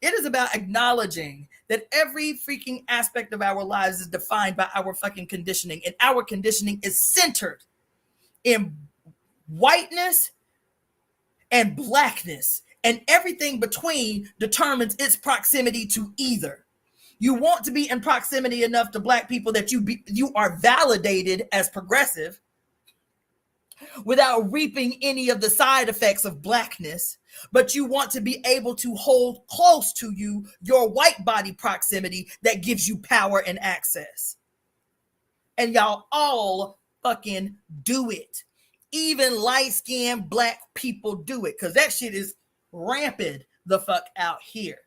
It is about acknowledging that every freaking aspect of our lives is defined by our fucking conditioning. And our conditioning is centered in whiteness and blackness. And everything between determines its proximity to either. You want to be in proximity enough to black people that you are validated as progressive without reaping any of the side effects of blackness, but you want to be able to hold close to you your white body proximity that gives you power and access. And y'all all fucking do it. Even light-skinned black people do it, because that shit is rampant the fuck out here.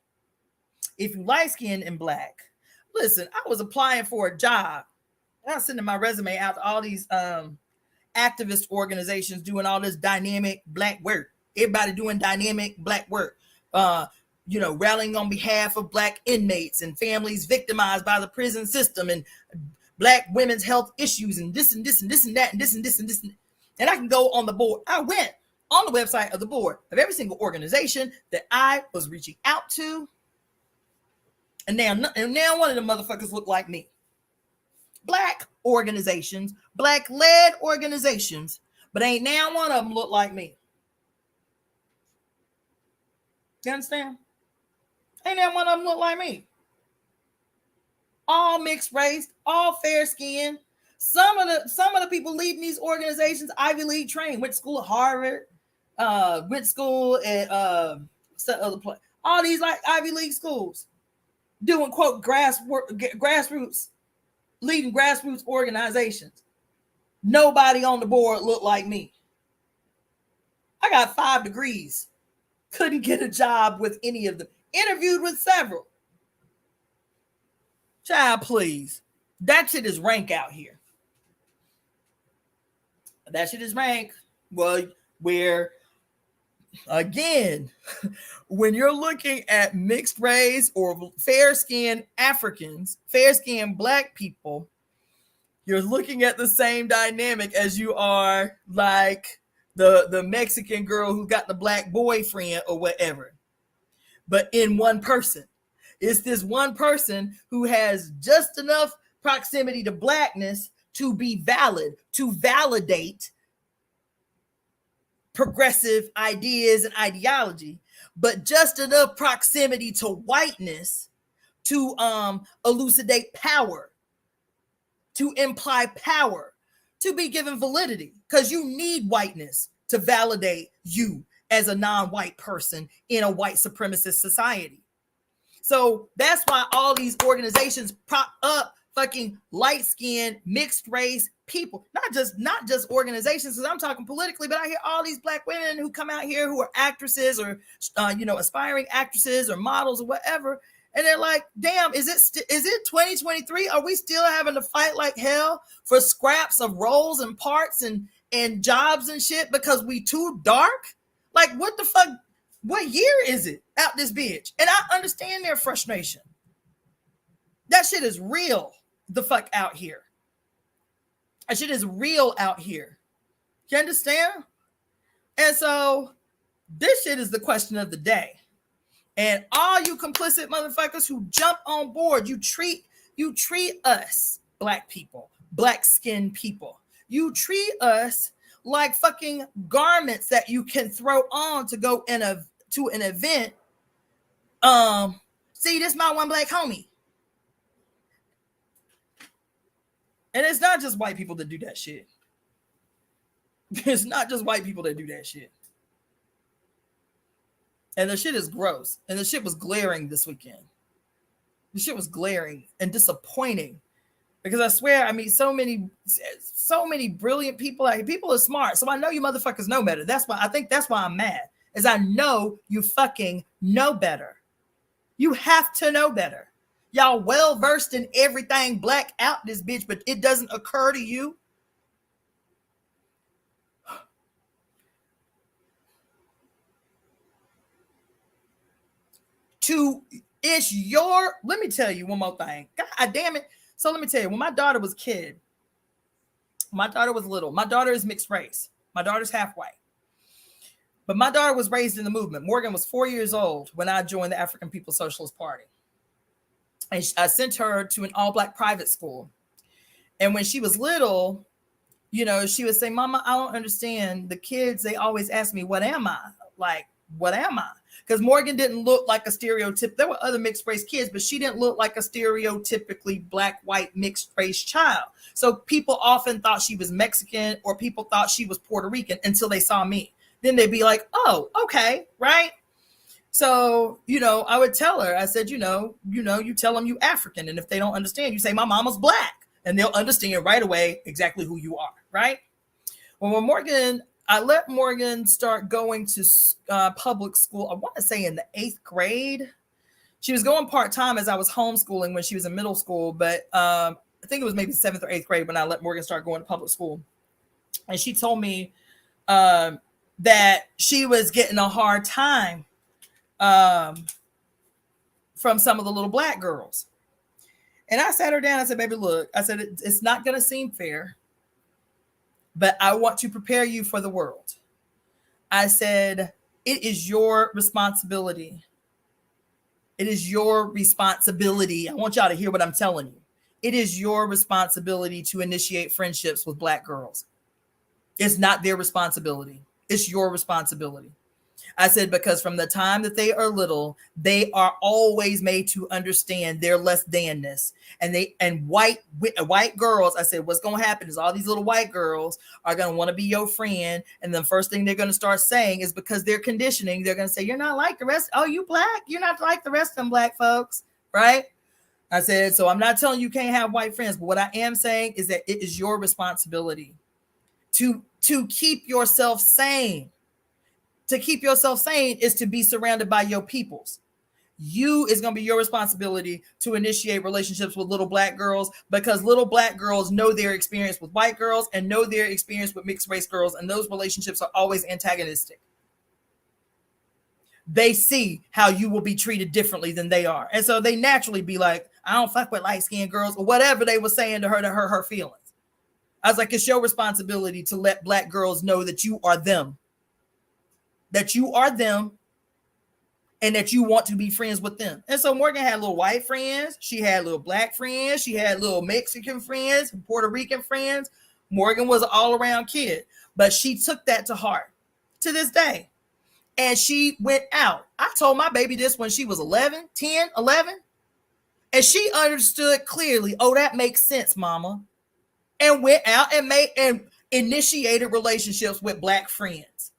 If you light-skinned and black, listen, I was applying for a job. I was sending my resume out to all these activist organizations doing all this dynamic black work. Everybody doing dynamic black work. Rallying on behalf of black inmates and families victimized by the prison system and black women's health issues and this and this and this and that and this and this and this. And I can go on the board. I went on the website of the board of every single organization that I was reaching out to. And now one of the motherfuckers look like me. Black organizations, black-led organizations, but ain't now one of them look like me. You understand? Ain't now one of them look like me. All mixed race, all fair skin. Some of the people leading these organizations, Ivy League trained, went to school at Harvard, went to school at other place. All these like Ivy League schools. Doing quote grassroots, leading grassroots organizations. Nobody on the board looked like me. I got 5 degrees. Couldn't get a job with any of them. Interviewed with several. Child, please. That shit is rank out here. That shit is rank. Well, where again, when you're looking at mixed race or fair-skinned Africans, fair-skinned black people, you're looking at the same dynamic as you are like the Mexican girl who got the black boyfriend or whatever. But in one person. It's this one person who has just enough proximity to blackness to be valid, to validate progressive ideas and ideology, but just enough proximity to whiteness to elucidate power, to imply power, to be given validity, because you need whiteness to validate you as a non-white person in a white supremacist society. So that's why all these organizations prop up fucking light-skinned, mixed race people, not just organizations, because I'm talking politically, but I hear all these black women who come out here who are actresses or aspiring actresses or models or whatever, and they're like, damn, is it 2023? Are we still having to fight like hell for scraps of roles and parts and jobs and shit because we too dark? Like, what the fuck? What year is it out this bitch? And I understand their frustration. That shit is real the fuck out here. That shit is real out here. You understand? And so this shit is the question of the day. And all you complicit motherfuckers who jump on board, you treat us, black people, black skinned people. You treat us like fucking garments that you can throw on to go to an event. See, this my one black homie. And it's not just white people that do that shit. It's not just white people that do that shit. And the shit is gross. And the shit was glaring this weekend. The shit was glaring and disappointing. Because I swear I meet so many brilliant people. Like, people are smart. So I know you motherfuckers know better. That's why I'm mad. Is I know you fucking know better. You have to know better. Y'all well versed in everything black out this bitch, but it doesn't occur to you. Let me tell you one more thing. God damn it. So let me tell you, when my daughter was a kid, my daughter was little. My daughter is mixed race. My daughter's half white. But my daughter was raised in the movement. Morgan was 4 years old when I joined the African People's Socialist Party. And I sent her to an all-black private school. And when she was little, she would say, Mama, I don't understand. The kids, they always ask me, what am I? Like, what am I? Because Morgan didn't look like a stereotype. There were other mixed race kids, but she didn't look like a stereotypically black, white, mixed race child. So people often thought she was Mexican or people thought she was Puerto Rican until they saw me. Then they'd be like, oh, okay, right? So, I would tell her, I said, you tell them you African. And if they don't understand, you say, my mama's black. And they'll understand right away exactly who you are, right? Well, when I let Morgan start going to public school, I want to say in the 8th grade. She was going part-time as I was homeschooling when she was in middle school, but I think it was maybe 7th or 8th grade when I let Morgan start going to public school. And she told me that she was getting a hard time from some of the little black girls. And I sat her down. I said, baby, look, I said, it's not going to seem fair, but I want to prepare you for the world. I said, it is your responsibility. It is your responsibility. I want y'all to hear what I'm telling you. It is your responsibility to initiate friendships with black girls. It's not their responsibility. It's your responsibility. I said, because from the time that they are little, they are always made to understand their less thanness. And white girls, I said, what's going to happen is all these little white girls are going to want to be your friend. And the first thing they're going to start saying is, because they're conditioning, they're going to say, you're not like the rest. Oh, you black? You're not like the rest of them black folks, right? I said, so I'm not telling you can't have white friends, but what I am saying is that it is your responsibility to keep yourself sane. To keep yourself sane is to be surrounded by your peoples. Is going to be your responsibility to initiate relationships with little black girls, because little black girls know their experience with white girls and know their experience with mixed race girls. And those relationships are always antagonistic. They see how you will be treated differently than they are. And so they naturally be like, I don't fuck with light-skinned girls, or whatever they were saying to hurt her feelings. I was like, it's your responsibility to let black girls know that you are them. That you are them and that you want to be friends with them. And so Morgan had little white friends. She had little black friends. She had little Mexican friends, Puerto Rican friends. Morgan was an all-around kid, but she took that to heart to this day. And she went out. I told my baby this when she was 11, and she understood clearly, oh, that makes sense, mama. And went out and initiated relationships with black friends.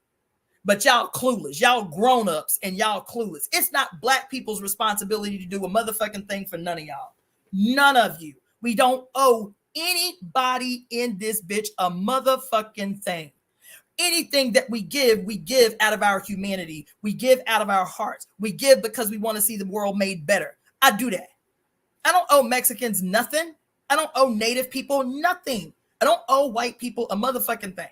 But y'all clueless. Y'all grown-ups and y'all clueless. It's not black people's responsibility to do a motherfucking thing for none of y'all. None of you. We don't owe anybody in this bitch a motherfucking thing. Anything that we give out of our humanity. We give out of our hearts. We give because we want to see the world made better. I do that. I don't owe Mexicans nothing. I don't owe Native people nothing. I don't owe white people a motherfucking thing.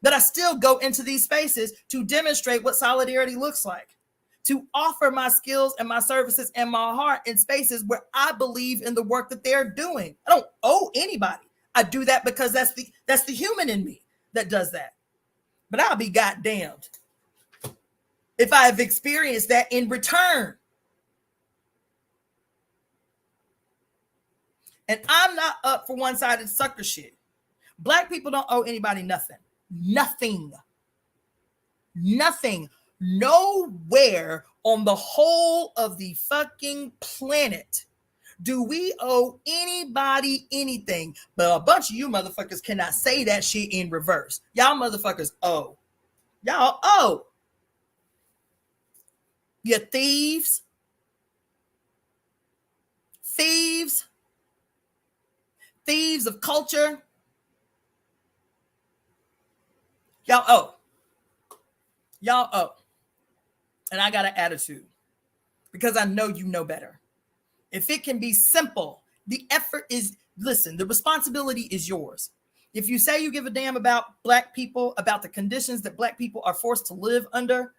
But I still go into these spaces to demonstrate what solidarity looks like, to offer my skills and my services and my heart in spaces where I believe in the work that they're doing. I don't owe anybody. I do that because that's the human in me that does that. But I'll be goddamned if I have experienced that in return. And I'm not up for one-sided sucker shit. Black people don't owe anybody nothing. Nothing. Nothing. Nowhere on the whole of the fucking planet do we owe anybody anything. But a bunch of you motherfuckers cannot say that shit in reverse. Y'all motherfuckers owe. Y'all owe. You thieves. Thieves. Thieves of culture. Y'all owe. Y'all owe. And I got an attitude because I know you know better. If it can be simple, the effort is, listen, the responsibility is yours. If you say you give a damn about Black people, about the conditions that Black people are forced to live under,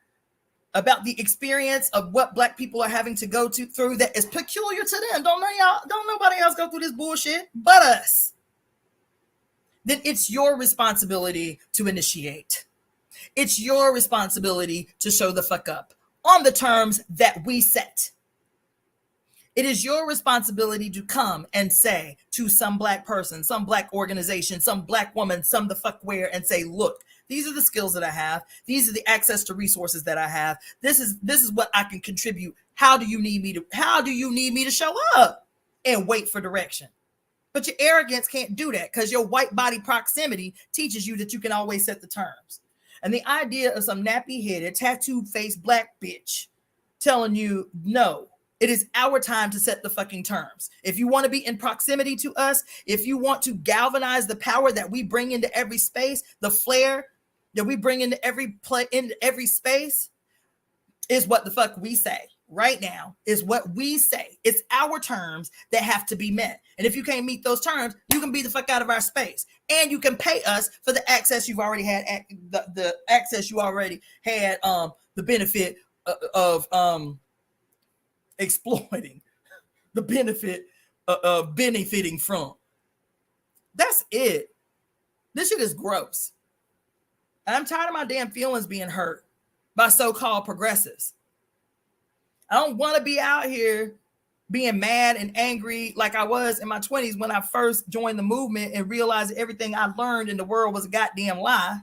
about the experience of what Black people are having to go through that is peculiar to them, don't nobody else go through this bullshit but us, then it's your responsibility to initiate. It's your responsibility to show the fuck up on the terms that we set. It is your responsibility to come and say to some Black person, some Black organization, some Black woman, some the fuck where, and say, look, these are the skills that I have. These are the access to resources that I have. This is what I can contribute. How do you need me to show up? And wait for direction. But your arrogance can't do that because your white body proximity teaches you that you can always set the terms. And the idea of some nappy-headed, tattooed-faced Black bitch telling you, no, it is our time to set the fucking terms. If you want to be in proximity to us, if you want to galvanize the power that we bring into every space, the flair that we bring into every space, is what the fuck we say right now, is what we say. It's our terms that have to be met. And if you can't meet those terms, you can be the fuck out of our space. And you can pay us for the access you've already had, the access you already had, the benefit of exploiting, the benefit of benefiting from. That's it. This shit is gross. And I'm tired of my damn feelings being hurt by so-called progressives. I don't want to be out here being mad and angry like I was in my 20s when I first joined the movement and realized that everything I learned in the world was a goddamn lie.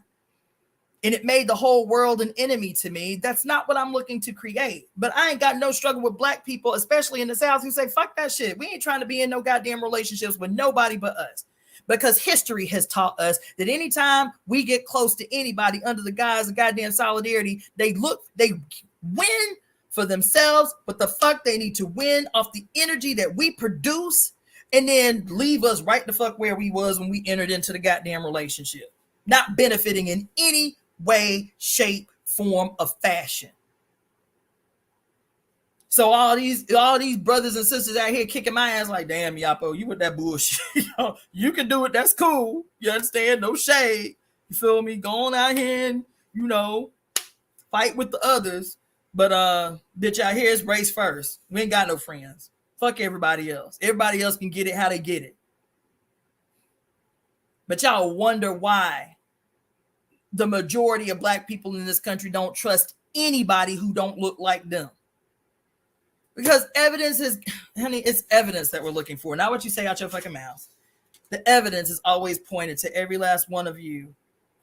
And it made the whole world an enemy to me. That's not what I'm looking to create. But I ain't got no struggle with Black people, especially in the South, who say, fuck that shit. We ain't trying to be in no goddamn relationships with nobody but us. Because history has taught us that anytime we get close to anybody under the guise of goddamn solidarity, they win for themselves, but the fuck they need to win off the energy that we produce and then leave us right the fuck where we was when we entered into the goddamn relationship. Not benefiting in any way, shape, form, or fashion. So all these brothers and sisters out here kicking my ass like, damn, Yapo, you with that bullshit. You can do it. That's cool. You understand? No shade. You feel me? Going out here and, fight with the others. But bitch, out here is race first. We ain't got no friends. Fuck everybody else. Everybody else can get it how they get it. But y'all wonder why the majority of Black people in this country don't trust anybody who don't look like them. Because evidence is, honey, it's evidence that we're looking for. Not what you say out your fucking mouth. The evidence is always pointed to every last one of you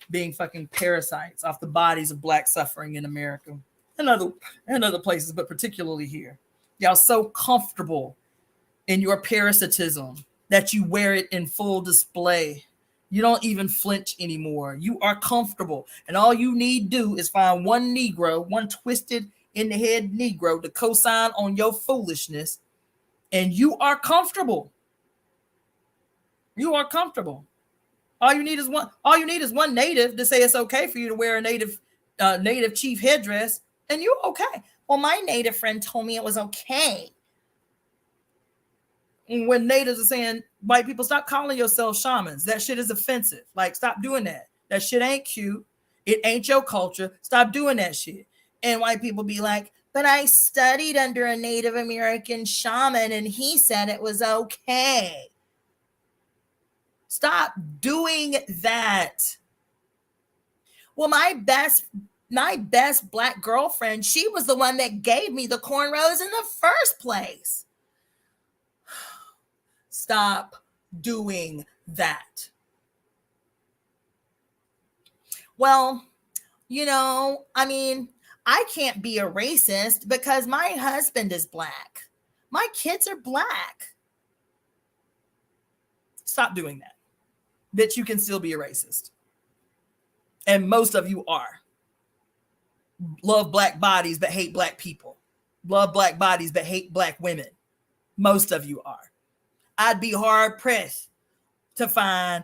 being fucking parasites off the bodies of Black suffering in America and other places, but particularly here. Y'all so comfortable in your parasitism that you wear it in full display. You don't even flinch anymore. You are comfortable. And all you need do is find one Negro, one twisted in the head Negro to co-sign on your foolishness, and you are comfortable. You are comfortable. All you need is one native to say it's okay for you to wear a native chief headdress, and you're okay. Well, my native friend told me it was okay. When natives are saying, white people, stop calling yourself shamans. That shit is offensive. Like, stop doing that. That shit ain't cute. It ain't your culture. Stop doing that shit. And white people be like, but I studied under a Native American shaman and he said it was okay. Stop doing that. Well, my best black girlfriend, she was the one that gave me the cornrows in the first place. Stop doing that. Well, I can't be a racist because my husband is black. My kids are black. Stop doing that. Bitch, you can still be a racist. And most of you are. Love black bodies but hate black people. Love black bodies but hate black women. Most of you are. I'd be hard pressed to find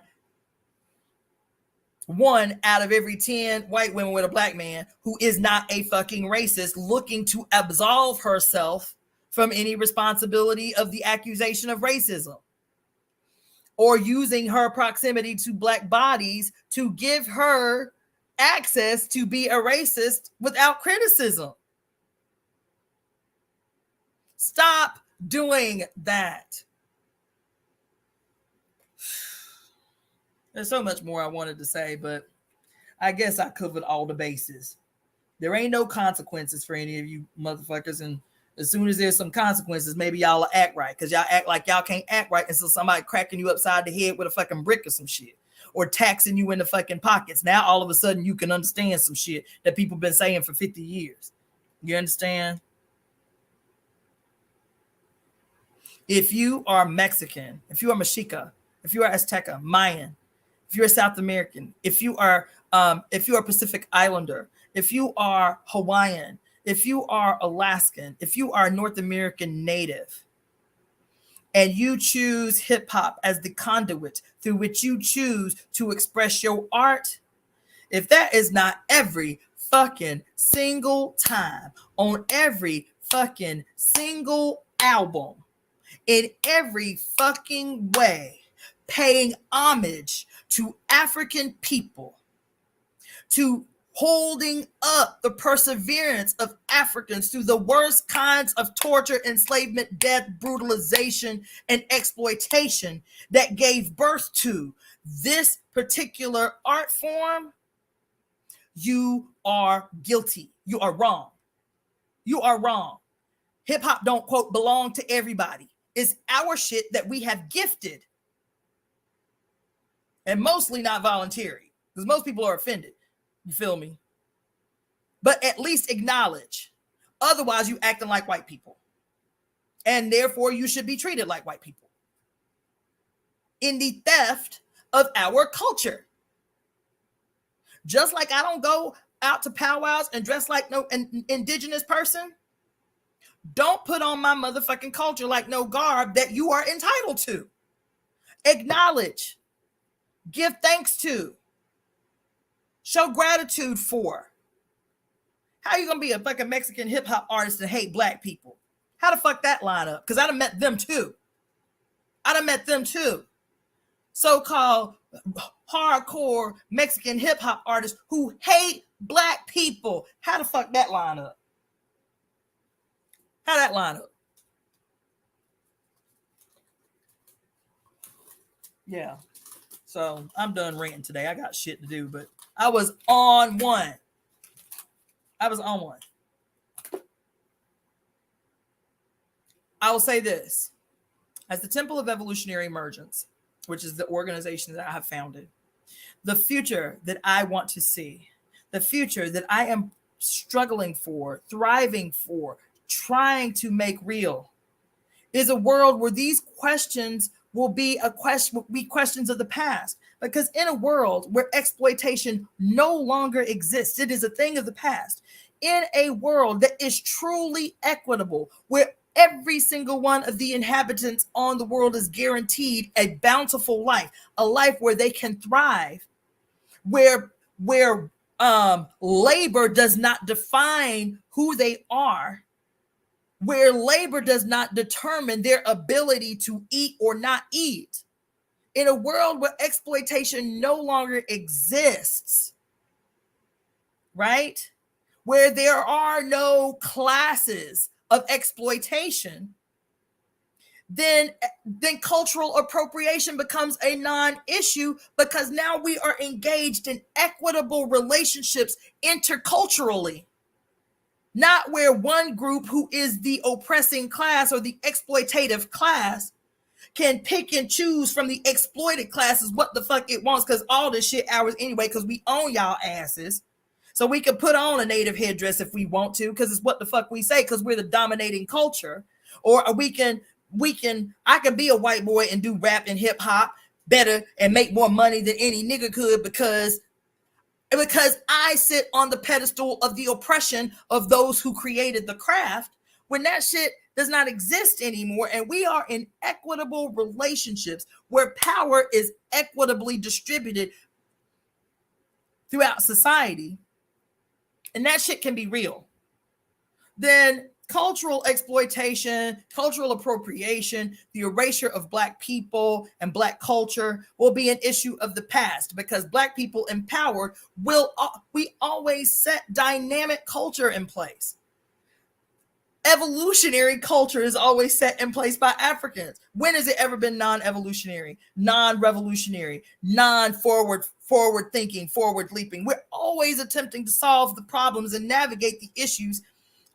1 out of every 10 white women with a black man who is not a fucking racist looking to absolve herself from any responsibility of the accusation of racism, or using her proximity to black bodies to give her access to be a racist without criticism. Stop doing that. There's so much more I wanted to say, but I guess I covered all the bases. There ain't no consequences for any of you motherfuckers. And as soon as there's some consequences, maybe y'all will act right, because y'all act like y'all can't act right until somebody cracking you upside the head with a fucking brick or some shit, or taxing you in the fucking pockets. Now all of a sudden you can understand some shit that people been saying for 50 years. You understand? If you are Mexican, if you are Mexica, if you are Azteca, Mayan, if you're South American, if you are Pacific Islander, if you are Hawaiian, if you are Alaskan, if you are North American Native, and you choose hip hop as the conduit through which you choose to express your art, if that is not every fucking single time on every fucking single album, in every fucking way, paying homage to African people, to holding up the perseverance of Africans through the worst kinds of torture, enslavement, death, brutalization, and exploitation that gave birth to this particular art form, you are guilty. You are wrong. You are wrong. Hip hop don't, quote, belong to everybody. It's our shit that we have gifted. And mostly not voluntary, because most people are offended. You feel me? But at least acknowledge. Otherwise, you acting like white people. And therefore, you should be treated like white people in the theft of our culture. Just like I don't go out to powwows and dress like no indigenous person, don't put on my motherfucking culture like no garb that you are entitled to. Acknowledge. Give thanks to. Show gratitude for. How you gonna be a fucking Mexican hip hop artist and hate black people? How the fuck that line up? Because I done met them too. So-called hardcore Mexican hip hop artists who hate black people. How the fuck that line up? How that line up? Yeah. So I'm done ranting today. I got shit to do, but I was on one. I will say this. As the Temple of Evolutionary Emergence, which is the organization that I have founded, the future that I want to see, the future that I am struggling for, thriving for, trying to make real, is a world where these questions will be questions of the past. Because in a world where exploitation no longer exists, it is a thing of the past. In a world that is truly equitable, where Every single one of the inhabitants on the world is guaranteed a bountiful life, a life where they can thrive, where labor does not define who they are, where labor does not determine their ability to eat or not eat. In a world where exploitation no longer exists, right? Where there are no classes of exploitation, then cultural appropriation becomes a non-issue, because now we are engaged in equitable relationships interculturally, not where one group who is the oppressing class or the exploitative class can pick and choose from the exploited classes what the fuck it wants, because all this shit ours anyway, because we own y'all asses. So we can put on a native headdress if we want to, because it's what the fuck we say, because we're the dominating culture. Or I can be a white boy and do rap and hip hop better and make more money than any nigga could, because I sit on the pedestal of the oppression of those who created the craft, when that shit does not exist anymore. And we are in equitable relationships where power is equitably distributed throughout society, and that shit can be real. Then cultural exploitation, cultural appropriation, the erasure of Black people and Black culture will be an issue of the past, because Black people empowered we always set dynamic culture in place. Evolutionary culture is always set in place by Africans. When has it ever been non-evolutionary, non-revolutionary, non-forward thinking, forward leaping? We're always attempting to solve the problems and navigate the issues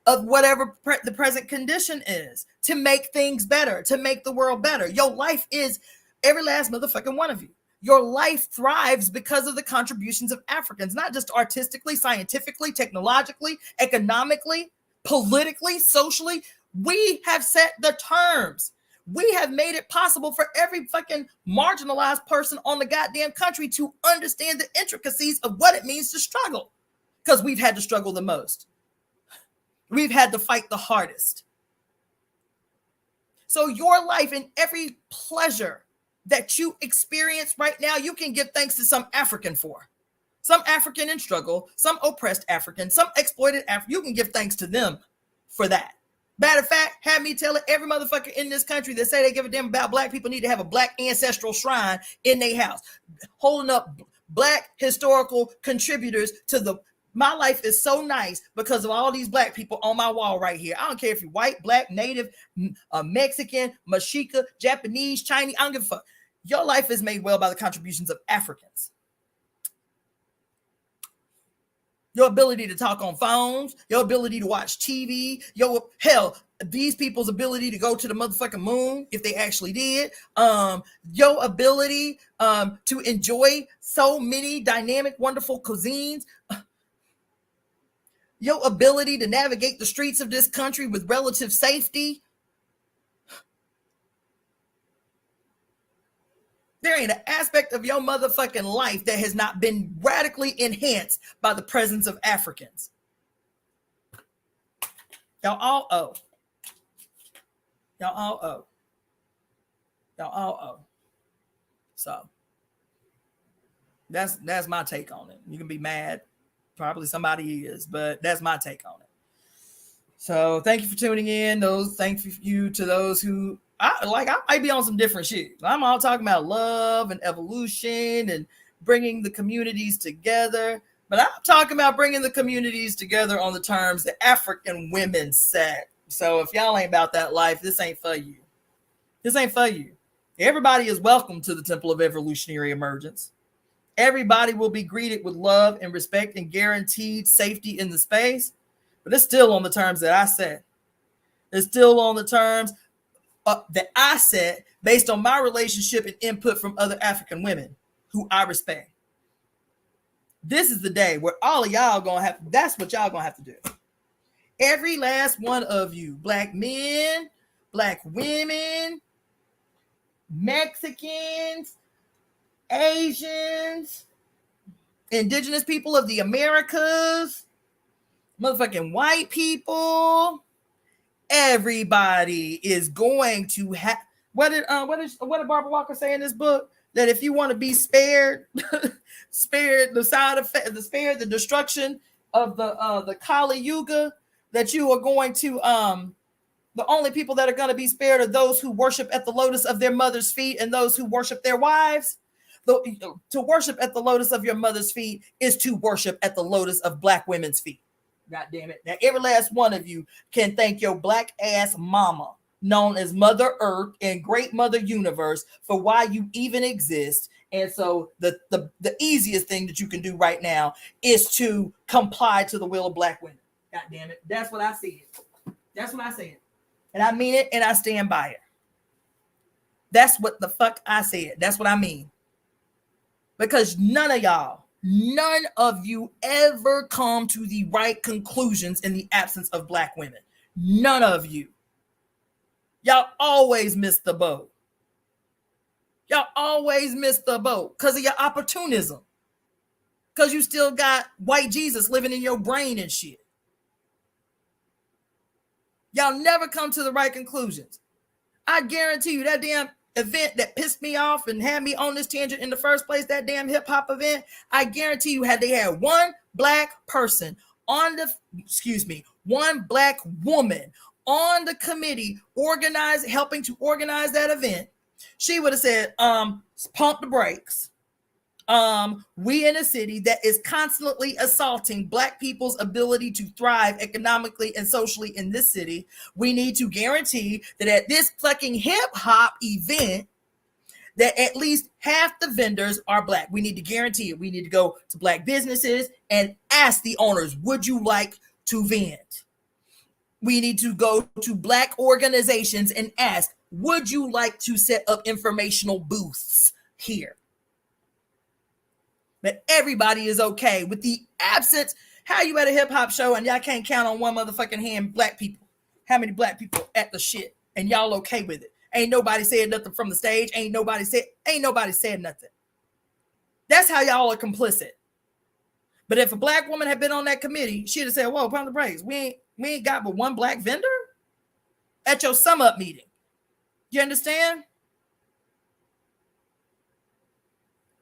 of whatever the present condition is, to make things better, to make the world better. Your life is every last motherfucking one of you. Your life thrives because of the contributions of Africans, not just artistically, scientifically, technologically, economically, politically, socially. We have set the terms. We have made it possible for every fucking marginalized person on the goddamn country to understand the intricacies of what it means to struggle, because we've had to struggle the most. We've had to fight the hardest. So your life and every pleasure that you experience right now, you can give thanks to some African for. Some African in struggle, some oppressed African, some exploited African. You can give thanks to them for that. Matter of fact, have me tell it, every motherfucker in this country that say they give a damn about Black people need to have a Black ancestral shrine in their house, holding up Black historical contributors to the. My life is so nice because of all these Black people on my wall right here. I don't care if you're white, Black, Native, Mexican, Mexica, Japanese, Chinese. I don't give a fuck. Your life is made well by the contributions of Africans. Your ability to talk on phones, your ability to watch TV, these people's ability to go to the motherfucking moon, if they actually did, your ability to enjoy so many dynamic, wonderful cuisines, your ability to navigate the streets of this country with relative safety. There ain't an aspect of your motherfucking life that has not been radically enhanced by the presence of Africans. Y'all all owe. Y'all all owe. Y'all all owe. So that's my take on it. You can be mad. Probably somebody is, but that's my take on it. So thank you for tuning in. Thank you to those who I might be on some different shit. I'm all talking about love and evolution and bringing the communities together. But I'm talking about bringing the communities together on the terms that African women set. So if y'all ain't about that life, this ain't for you. This ain't for you. Everybody is welcome to the Temple of Evolutionary Emergence. Everybody will be greeted with love and respect and guaranteed safety in the space. But it's still on the terms that I set. It's still on the terms that I set based on my relationship and input from other African women who I respect. This is the day where all of y'all that's what y'all gonna have to do. Every last one of you, Black men, Black women, Mexicans, Asians, indigenous people of the Americas, motherfucking white people, everybody is going to have what did Barbara Walker say in this book? That if you want to be spared, spared the side effect, spared the destruction of the Kali Yuga, that you are going to the only people that are going to be spared are those who worship at the lotus of their mother's feet and those who worship their wives. To worship at the lotus of your mother's feet is to worship at the lotus of Black women's feet. God damn it. Now, every last one of you can thank your Black ass mama, known as Mother Earth and Great Mother Universe, for why you even exist. And so the easiest thing that you can do right now is to comply to the will of Black women. God damn it. That's what I said. That's what I said. And I mean it and I stand by it. That's what the fuck I said. That's what I mean. Because none of you ever come to the right conclusions in the absence of Black women. None of you. Y'all always miss the boat. Y'all always miss the boat because of your opportunism. Because you still got white Jesus living in your brain and shit. Y'all never come to the right conclusions. I guarantee you that damn event that pissed me off and had me on this tangent in the first place, that damn hip hop event, I guarantee you had they had one Black person on the, one Black woman on the committee helping to organize that event, she would have said, pump the brakes. We in a city that is constantly assaulting Black people's ability to thrive economically and socially in this city, we need to guarantee that at this fucking hip hop event, that at least half the vendors are Black. We need to guarantee it. We need to go to Black businesses and ask the owners, would you like to vend? We need to go to Black organizations and ask, would you like to set up informational booths here? That everybody is okay with the absence. How you at a hip hop show and y'all can't count on one motherfucking hand Black people? How many Black people at the shit and y'all okay with it? Ain't nobody said nothing from the stage. Ain't nobody said nothing. That's how y'all are complicit. But if a Black woman had been on that committee, she'd have said, whoa, pump the brakes. We ain't got but one Black vendor at your sum up meeting. You understand?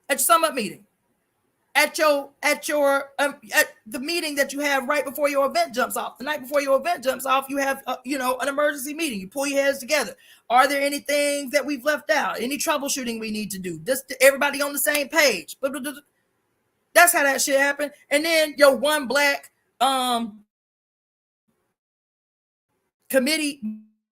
At your sum up meeting. At the meeting that you have right before your event jumps off. The night before your event jumps off, you have an emergency meeting. You pull your heads together. Are there any things that we've left out? Any troubleshooting we need to do? Just everybody on the same page. That's how that shit happened. And then your one Black committee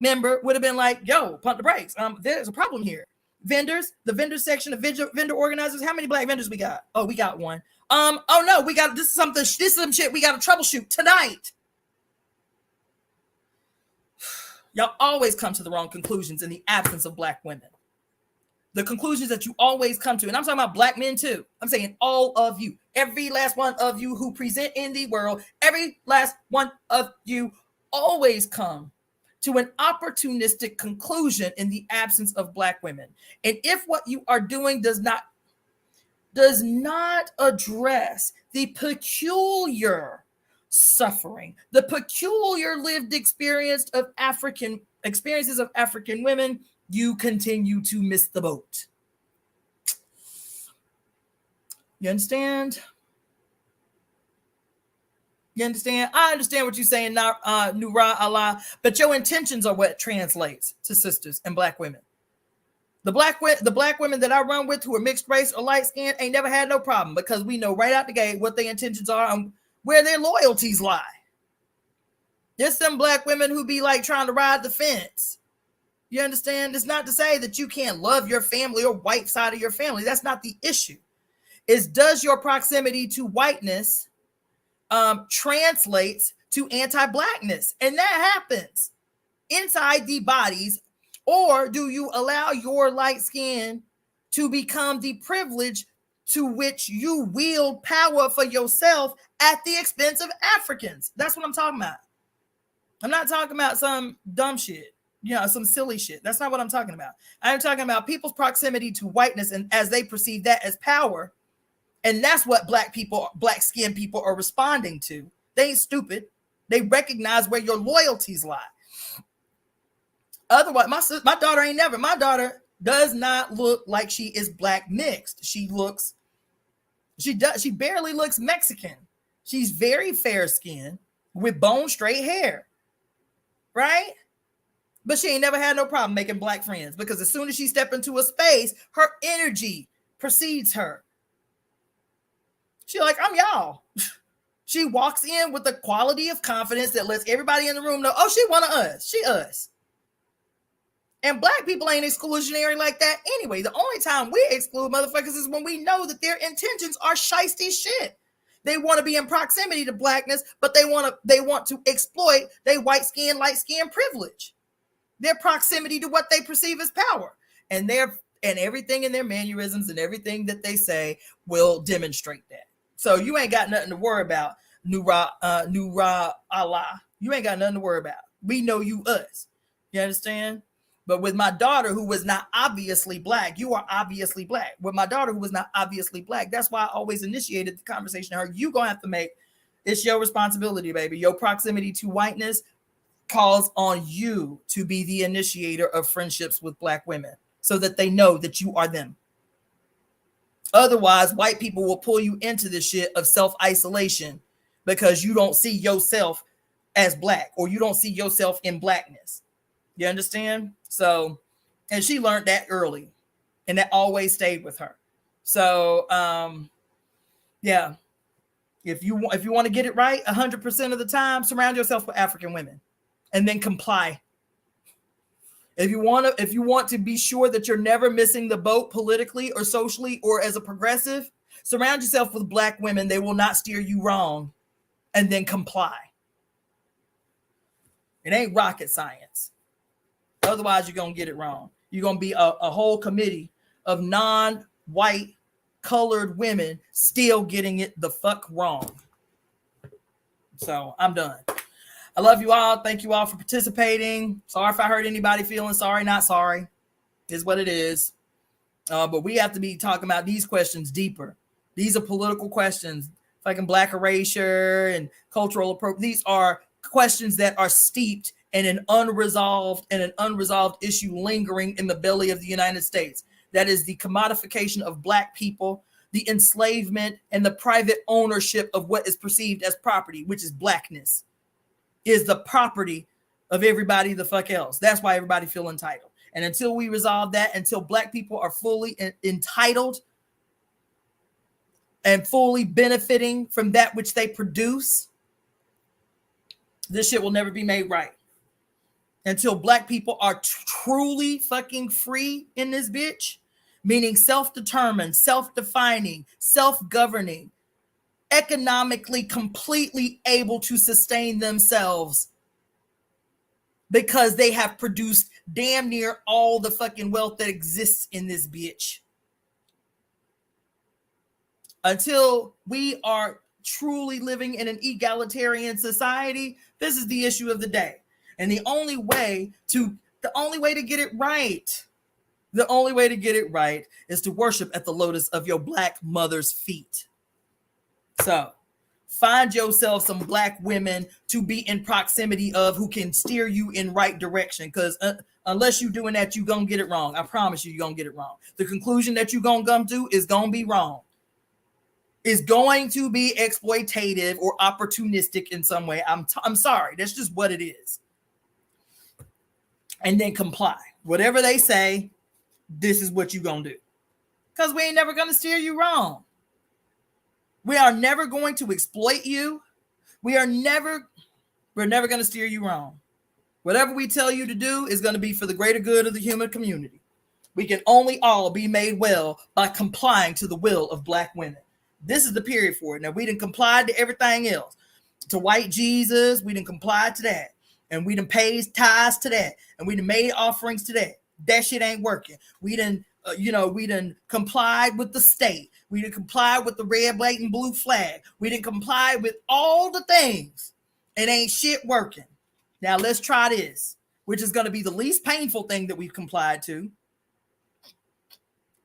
member would have been like, yo, pump the brakes. There's a problem here. Vendors, the vendor section of vendor organizers. How many Black vendors we got? Oh, we got one. Oh no, we got this is some shit we got to troubleshoot tonight. Y'all always come to the wrong conclusions in the absence of Black women. The conclusions that you always come to, and I'm talking about Black men too. I'm saying all of you, every last one of you who present in the world, every last one of you always come to an opportunistic conclusion in the absence of Black women. And if what you are doing does not address the peculiar suffering, the peculiar lived experiences of African women, you continue to miss the boat. You understand? You understand? I understand what you're saying, Nura Allah, but your intentions are what translates to sisters and Black women. The black women that I run with who are mixed race or light skinned ain't never had no problem because we know right out the gate what their intentions are and where their loyalties lie. There's some Black women who be like trying to ride the fence. You understand? It's not to say that you can't love your family or white side of your family. That's not the issue. It's does your proximity to whiteness translates to anti-Blackness, and that happens inside the bodies, or do you allow your light skin to become the privilege to which you wield power for yourself at the expense of Africans? That's what I'm talking about. I'm not talking about some dumb shit, some silly shit. That's not what I'm talking about. I'm talking about people's proximity to whiteness and as they perceive that as power. And that's what Black skinned people are responding to. They ain't stupid. They recognize where your loyalties lie. Otherwise, my daughter does not look like she is black mixed. She barely looks Mexican. She's very fair skinned with bone straight hair, right? But she ain't never had no problem making black friends, because as soon as she steps into a space, her energy precedes her. She like, I'm y'all. She walks in with a quality of confidence that lets everybody in the room know, oh, she one of us. She us. And black people ain't exclusionary like that anyway. The only time we exclude motherfuckers is when we know that their intentions are shiesty shit. They want to be in proximity to blackness, but they want to exploit their white skin, light skin privilege. Their proximity to what they perceive as power. And everything in their mannerisms and everything that they say will demonstrate that. So you ain't got nothing to worry about, Nura Allah. You ain't got nothing to worry about. We know you us. You understand? But with my daughter, who was not obviously black, you are obviously black. With my daughter, who was not obviously black, that's why I always initiated the conversation. Her, you gonna have to make, it's your responsibility, baby. Your proximity to whiteness calls on you to be the initiator of friendships with black women so that they know that you are them. Otherwise, white people will pull you into this shit of self-isolation because you don't see yourself as black, or you don't see yourself in blackness. You understand? So, and she learned that early, and that always stayed with her. So, yeah, if you want to get it right 100% of the time, surround yourself with African women, and then comply. If you want to be sure that you're never missing the boat politically or socially or as a progressive, surround yourself with black women. They will not steer you wrong, and then comply. It ain't rocket science. Otherwise, you're going to get it wrong. You're going to be a whole committee of non-white colored women still getting it the fuck wrong. So I'm done. I love you all. Thank you all for participating. Sorry if I hurt anybody feeling sorry, not sorry. Is what it is. But we have to be talking about these questions deeper. These are political questions. Fucking Black Erasure and cultural approach. These are questions that are steeped in an unresolved issue lingering in the belly of the United States. That is the commodification of black people, the enslavement, and the private ownership of what is perceived as property, which is blackness, is the property of everybody the fuck else. That's why everybody feel entitled. And until we resolve that, until black people are fully entitled and fully benefiting from that which they produce, this shit will never be made right. Until black people are truly fucking free in this bitch, meaning self-determined, self-defining, self-governing, economically completely able to sustain themselves because they have produced damn near all the fucking wealth that exists in this bitch. Until we are truly living in an egalitarian society, this is the issue of the day. And the only way to get it right, is to worship at the lotus of your black mother's feet. So find yourself some black women to be in proximity of, who can steer you in right direction. Because unless you're doing that, you're going to get it wrong. I promise you're going to get it wrong. The conclusion that you're going to come to is going to be wrong. Is going to be exploitative or opportunistic in some way. I'm sorry. That's just what it is. And then comply. Whatever they say, this is what you're going to do. Because we ain't never going to steer you wrong. We are never going to exploit you. We're never going to steer you wrong. Whatever we tell you to do is going to be for the greater good of the human community. We can only all be made well by complying to the will of black women. This is the period for it. Now, we done complied to everything else. To white Jesus, we done complied to that. And we done paid tithes to that. And we done made offerings to that. That shit ain't working. We done, we done complied with the state. We done complied with the red, black, and blue flag. We done complied with all the things. It ain't shit working. Now let's try this, which is going to be the least painful thing that we've complied to.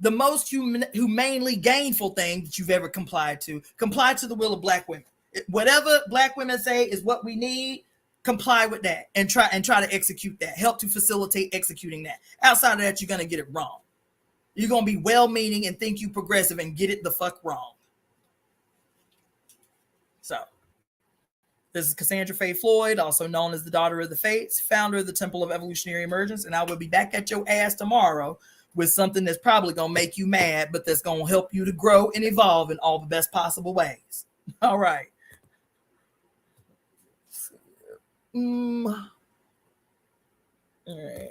The most humanely gainful thing that you've ever complied to. Comply to the will of black women. Whatever black women say is what we need. comply with that and try to execute that. Help to facilitate executing that. Outside of that, you're going to get it wrong. You're going to be well-meaning and think you progressive and get it the fuck wrong. So, this is Cassandra Faye Floyd, also known as the Daughter of the Fates, founder of the Temple of Evolutionary Emergence, and I will be back at your ass tomorrow with something that's probably going to make you mad, but that's going to help you to grow and evolve in all the best possible ways. All right. All right.